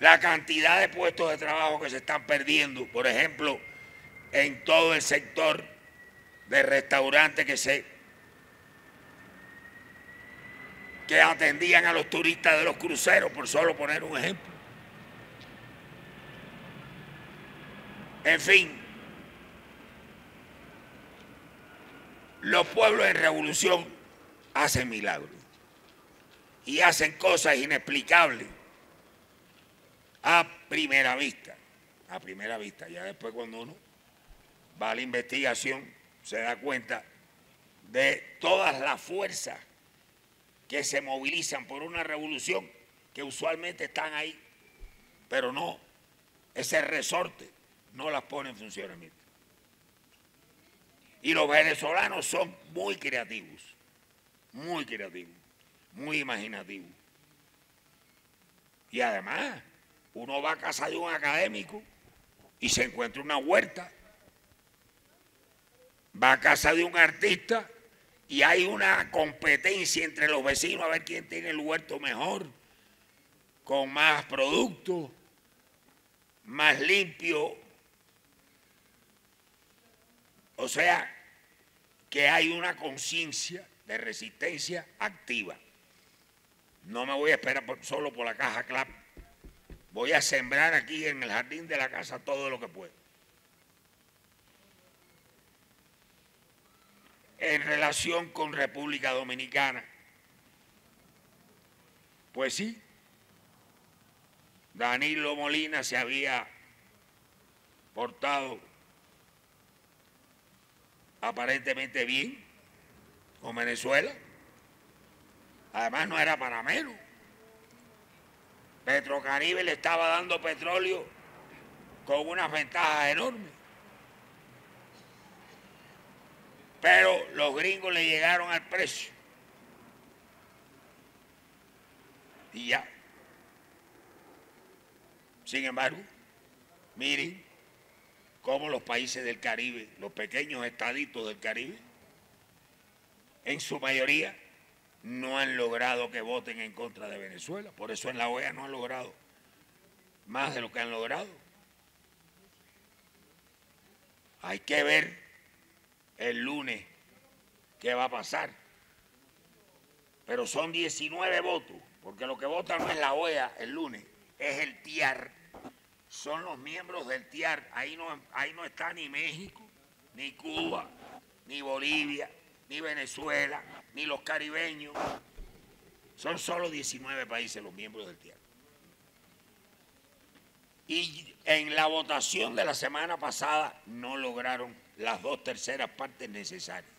La cantidad de puestos de trabajo que se están perdiendo, por ejemplo, en todo el sector de restaurantes que atendían a los turistas de los cruceros, por solo poner un ejemplo. En fin, los pueblos en revolución hacen milagros y hacen cosas inexplicables a primera vista. A primera vista, ya después cuando uno va a la investigación se da cuenta de todas las fuerzas que se movilizan por una revolución que usualmente están ahí, pero no, ese resorte no las pone en funcionamiento. Y los venezolanos son muy creativos, muy imaginativos. Y además, uno va a casa de un académico y se encuentra una huerta. Va a casa de un artista y hay una competencia entre los vecinos a ver quién tiene el huerto mejor, con más productos, más limpio. O sea, que hay una conciencia de resistencia activa. No me voy a esperar solo por la caja clap. Voy a sembrar aquí en el jardín de la casa todo lo que puedo. En relación con República Dominicana, pues sí, Danilo Molina se había portado aparentemente bien con Venezuela. Además no era para menos. Petrocaribe le estaba dando petróleo con unas ventajas enormes. Pero los gringos le llegaron al precio. Y ya. Sin embargo, miren cómo los países del Caribe, los pequeños estaditos del Caribe, en su mayoría no han logrado que voten en contra de Venezuela. Por eso en la OEA no han logrado más de lo que han logrado. Hay que ver el lunes qué va a pasar. Pero son 19 votos, porque lo que vota no es la OEA el lunes, es el TIAR. Son los miembros del TIAR. Ahí no está ni México, ni Cuba, ni Bolivia, ni Venezuela, ni los caribeños. Son solo 19 países los miembros del TIAR. Y en la votación de la semana pasada no lograron las 2/3 partes necesarias.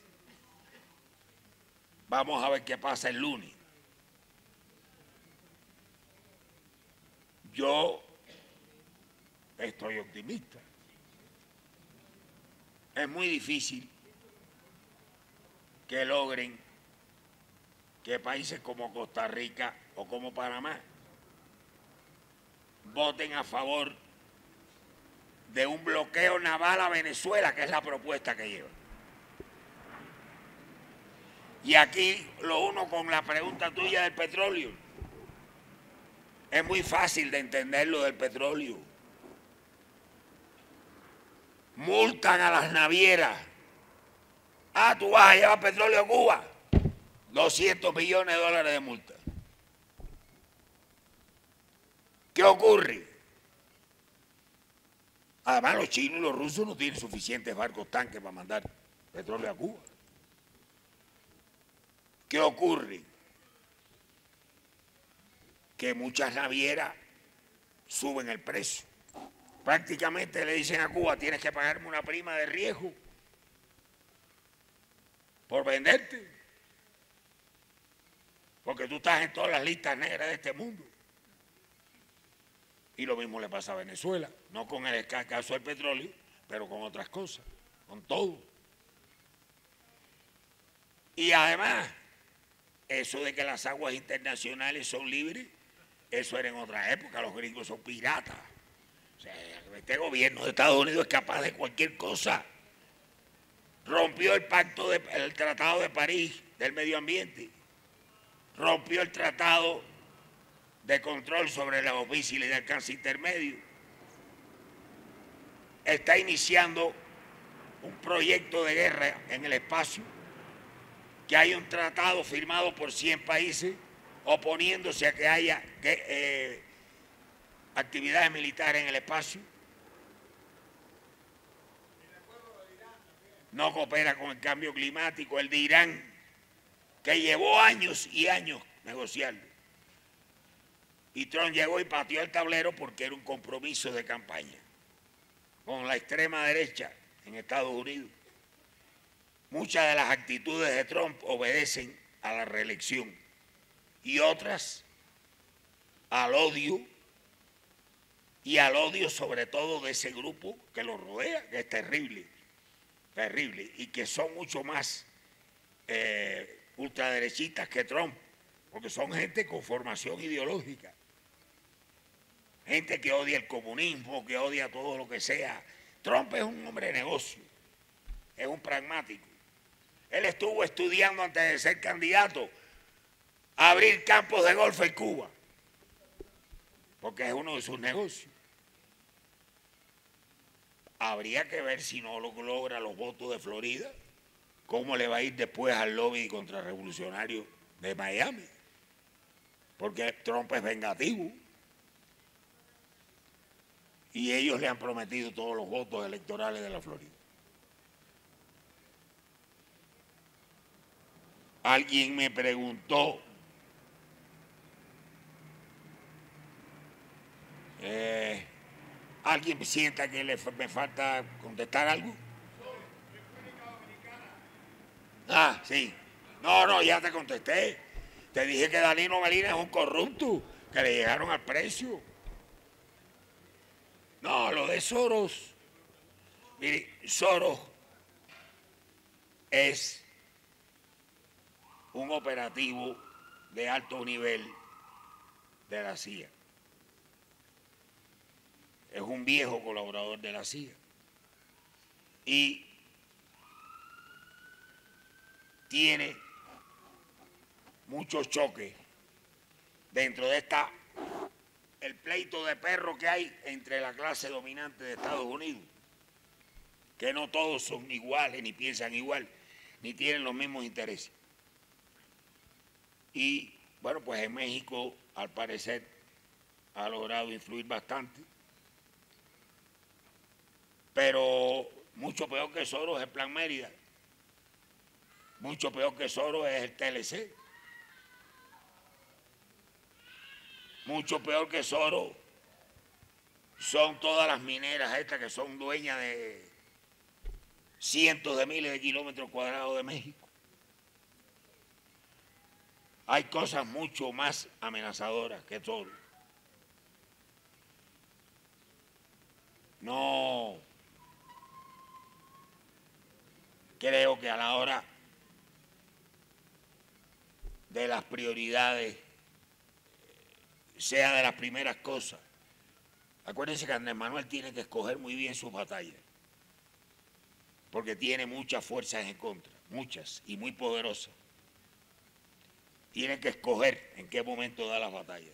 Vamos a ver qué pasa el lunes. Yo estoy optimista. Es muy difícil que logren que países como Costa Rica o como Panamá voten a favor de un bloqueo naval a Venezuela, que es la propuesta que lleva. Y aquí lo uno con la pregunta tuya del petróleo. Es muy fácil de entender lo del petróleo. Multan a las navieras. Ah, tú vas a llevar petróleo a Cuba. 200 millones de dólares de multa. ¿Qué ocurre? Además, los chinos y los rusos no tienen suficientes barcos tanques para mandar petróleo a Cuba. ¿Qué ocurre? Que muchas navieras suben el precio. Prácticamente le dicen a Cuba, tienes que pagarme una prima de riesgo por venderte, porque tú estás en todas las listas negras de este mundo. Y lo mismo le pasa a Venezuela, no con el caso del petróleo, pero con otras cosas, con todo. Y además, eso de que las aguas internacionales son libres, eso era en otra época, los gringos son piratas. O sea, este gobierno de Estados Unidos es capaz de cualquier cosa. Rompió el el Tratado de París del medio ambiente, rompió el Tratado de control sobre los misiles de alcance intermedio, está iniciando un proyecto de guerra en el espacio, que hay un tratado firmado por 100 países oponiéndose a que haya actividades militares en el espacio. No coopera con el cambio climático, el de Irán, que llevó años y años negociando. Y Trump llegó y pateó el tablero porque era un compromiso de campaña con la extrema derecha en Estados Unidos. Muchas de las actitudes de Trump obedecen a la reelección y otras al odio, y al odio sobre todo de ese grupo que lo rodea, que es terrible, terrible, y que son mucho más ultraderechistas que Trump, porque son gente con formación ideológica, gente que odia el comunismo, que odia todo lo que sea. Trump es un hombre de negocio, es un pragmático. Él estuvo estudiando antes de ser candidato a abrir campos de golf en Cuba, porque es uno de sus negocios. Habría que ver si no logra los votos de Florida, cómo le va a ir después al lobby contrarrevolucionario de Miami, porque Trump es vengativo y ellos le han prometido todos los votos electorales de la Florida. Alguien me preguntó ¿alguien sienta que me falta contestar algo? Ah, sí. No, ya te contesté. Te dije que Danilo Medina es un corrupto, que le llegaron al precio. No, lo de Soros. Mire, Soros es un operativo de alto nivel de la CIA. Es un viejo colaborador de la CIA. Y tiene muchos choques dentro de el pleito de perro que hay entre la clase dominante de Estados Unidos, que no todos son iguales, ni piensan igual, ni tienen los mismos intereses. Y bueno, pues en México al parecer ha logrado influir bastante, pero mucho peor que Soros es el Plan Mérida, mucho peor que Soros es el TLC, mucho peor que Soros son todas las mineras estas que son dueñas de cientos de miles de kilómetros cuadrados de México. Hay cosas mucho más amenazadoras que Soros. No creo que a la hora de las prioridades sea de las primeras cosas. Acuérdense que Andrés Manuel tiene que escoger muy bien sus batallas, porque tiene muchas fuerzas en contra, muchas y muy poderosas. Tiene que escoger en qué momento da las batallas.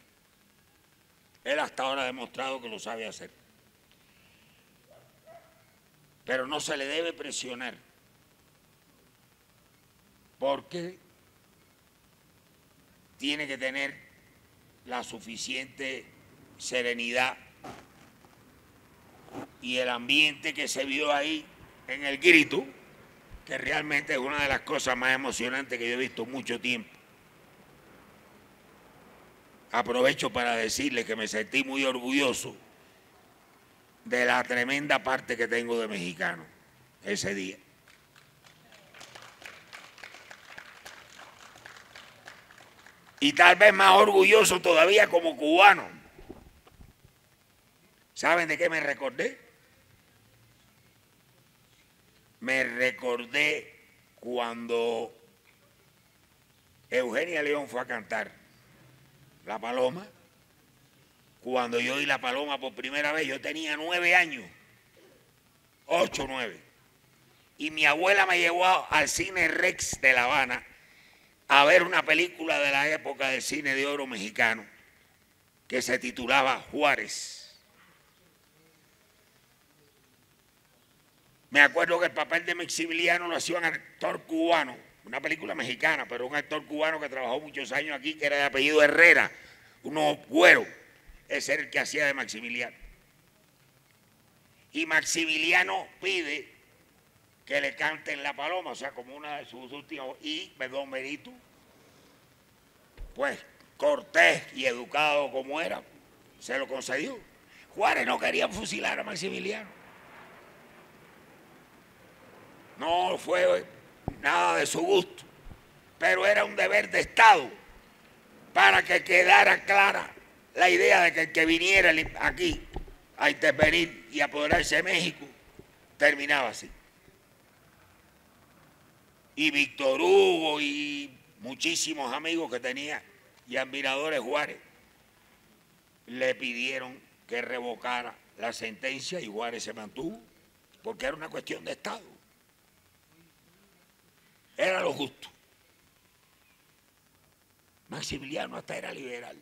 Él hasta ahora ha demostrado que lo sabe hacer. Pero no se le debe presionar, porque tiene que tener la suficiente serenidad y el ambiente que se vio ahí en el grito, que realmente es una de las cosas más emocionantes que yo he visto en mucho tiempo. Aprovecho para decirle que me sentí muy orgulloso de la tremenda parte que tengo de mexicano ese día. Y tal vez más orgulloso todavía como cubano. ¿Saben de qué me recordé? Me recordé cuando Eugenia León fue a cantar La Paloma. Cuando yo oí La Paloma por primera vez, yo tenía 9 años, 8, 9. Y mi abuela me llevó al Cine Rex de La Habana a ver una película de la época del cine de oro mexicano que se titulaba Juárez. Me acuerdo que el papel de Maximiliano lo hacía un actor cubano, una película mexicana, pero un actor cubano que trabajó muchos años aquí, que era de apellido Herrera, uno güero. Ese era el que hacía de Maximiliano. Y Maximiliano pide que le canten La Paloma, o sea, como una de sus últimas, y Don Benito, pues cortés y educado como era, se lo concedió. Juárez no quería fusilar a Maximiliano. No fue nada de su gusto, pero era un deber de Estado para que quedara clara la idea de que el que viniera aquí a intervenir y apoderarse de México terminaba así. Y Víctor Hugo y muchísimos amigos que tenía y admiradores Juárez le pidieron que revocara la sentencia y Juárez se mantuvo porque era una cuestión de Estado. Era lo justo. Maximiliano hasta era liberal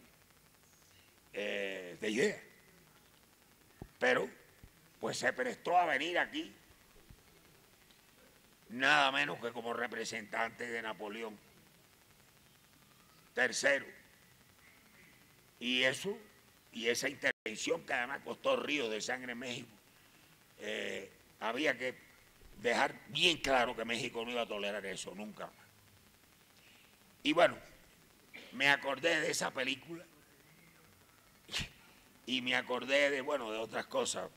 de idea, pero pues se prestó a venir aquí nada menos que como representante de Napoleón III. Y eso, y esa intervención que además costó ríos de sangre en México, había que dejar bien claro que México no iba a tolerar eso nunca más. Y bueno, me acordé de esa película y me acordé de, bueno, de otras cosas.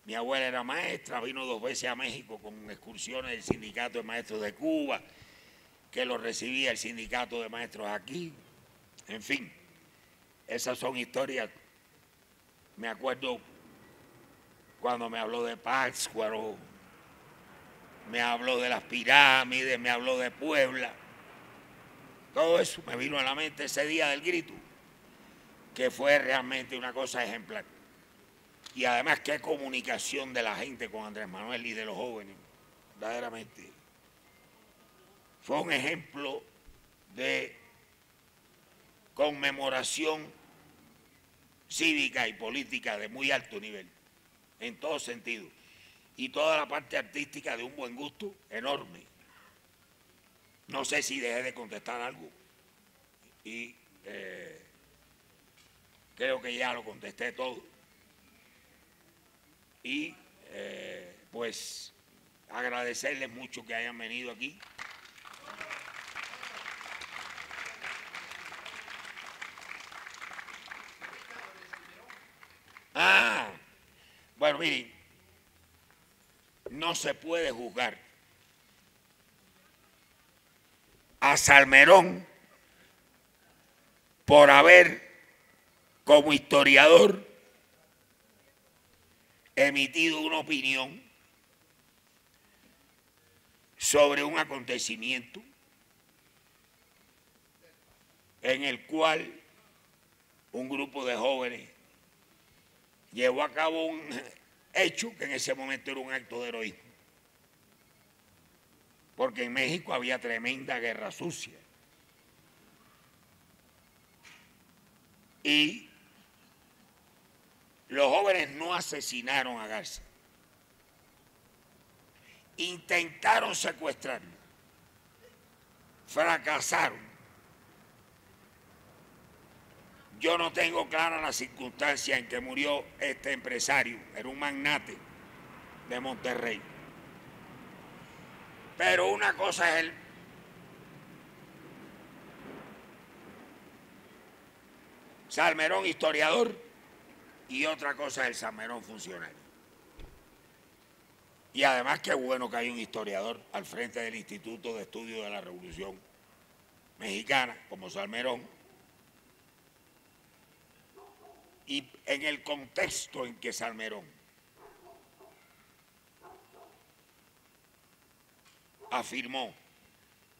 Mi abuela era maestra, vino 2 veces a México con excursiones del Sindicato de Maestros de Cuba, que lo recibía el Sindicato de Maestros aquí. En fin, esas son historias. Me acuerdo cuando me habló de Pátzcuaro, me habló de las pirámides, me habló de Puebla. Todo eso me vino a la mente ese día del grito, que fue realmente una cosa ejemplar. Y además qué comunicación de la gente con Andrés Manuel y de los jóvenes, verdaderamente. Fue un ejemplo de conmemoración cívica y política de muy alto nivel, en todo sentido. Y toda la parte artística de un buen gusto enorme. No sé si dejé de contestar algo y creo que ya lo contesté todo. Y pues agradecerles mucho que hayan venido aquí. Bueno, miren, no se puede juzgar a Salmerón por haber, como historiador, emitido una opinión sobre un acontecimiento en el cual un grupo de jóvenes llevó a cabo un hecho que en ese momento era un acto de heroísmo. Porque en México había tremenda guerra sucia. Y los jóvenes no asesinaron a Garza. Intentaron secuestrarlo. Fracasaron. Yo no tengo clara la circunstancia en que murió este empresario, era un magnate de Monterrey. Pero una cosa es el Salmerón historiador y otra cosa es el Salmerón funcionario. Y además qué bueno que hay un historiador al frente del Instituto de Estudio de la Revolución Mexicana como Salmerón. Y en el contexto en que Salmerón afirmó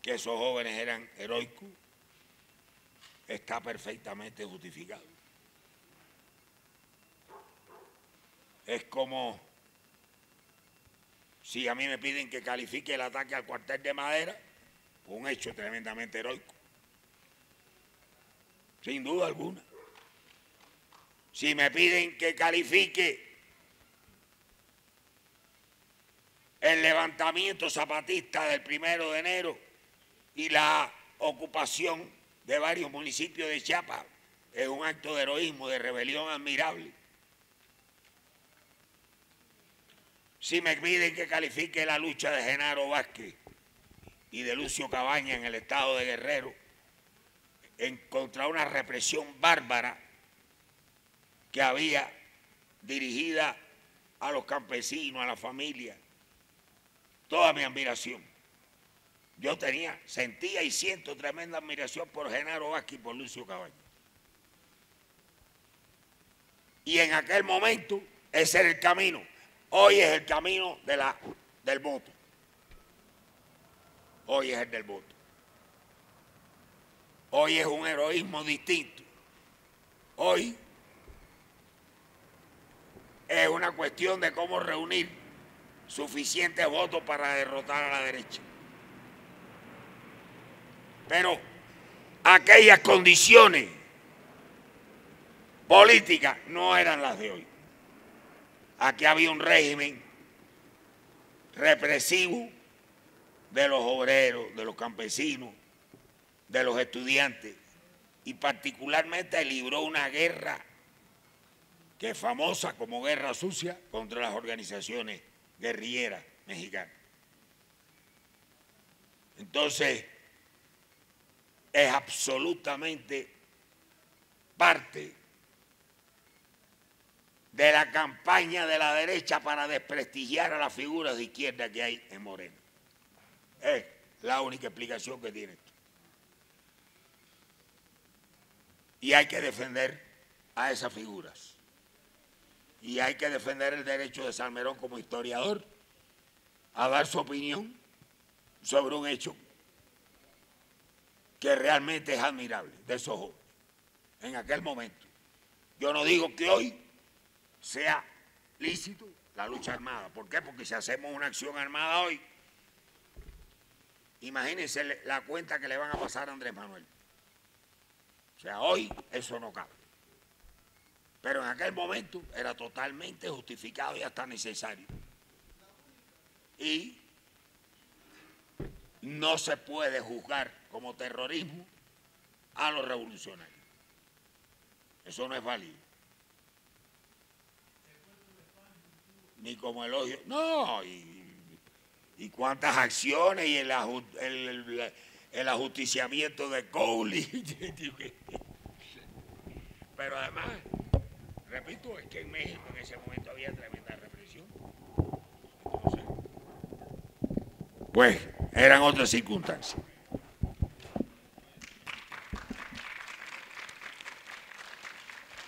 que esos jóvenes eran heroicos, está perfectamente justificado. Es como si a mí me piden que califique el ataque al cuartel de Madera, un hecho tremendamente heroico, sin duda alguna. Si me piden que califique el levantamiento zapatista del 1 de enero y la ocupación de varios municipios de Chiapas, es un acto de heroísmo, de rebelión admirable. Si me piden que califique la lucha de Genaro Vázquez y de Lucio Cabaña en el estado de Guerrero contra una represión bárbara que había dirigida a los campesinos, a la familia, toda mi admiración. Yo sentía y siento tremenda admiración por Genaro Vázquez y por Lucio Cabaña. Y en aquel momento ese era el camino. Hoy es el camino del voto. Hoy es el del voto. Hoy es un heroísmo distinto. Hoy es una cuestión de cómo reunir suficientes votos para derrotar a la derecha. Pero aquellas condiciones políticas no eran las de hoy. Aquí había un régimen represivo de los obreros, de los campesinos, de los estudiantes, y particularmente libró una guerra que es famosa como guerra sucia contra las organizaciones guerrilleras mexicanas. Entonces, es absolutamente parte de la campaña de la derecha para desprestigiar a las figuras de izquierda que hay en Morena. Es la única explicación que tiene esto. Y hay que defender a esas figuras. Y hay que defender el derecho de Salmerón como historiador a dar su opinión sobre un hecho que realmente es admirable de esos jóvenes en aquel momento. Yo no digo que hoy sea lícito la lucha armada. ¿Por qué? Porque si hacemos una acción armada hoy, imagínense la cuenta que le van a pasar a Andrés Manuel. O sea, hoy eso no cabe. Pero en aquel momento era totalmente justificado y hasta necesario. Y no se puede juzgar como terrorismo a los revolucionarios. Eso no es válido. Ni como elogio. No, y cuántas acciones y el ajusticiamiento de Cowley. Pero además, repito, es que en México en ese momento había tremenda represión. Entonces, pues eran otras circunstancias.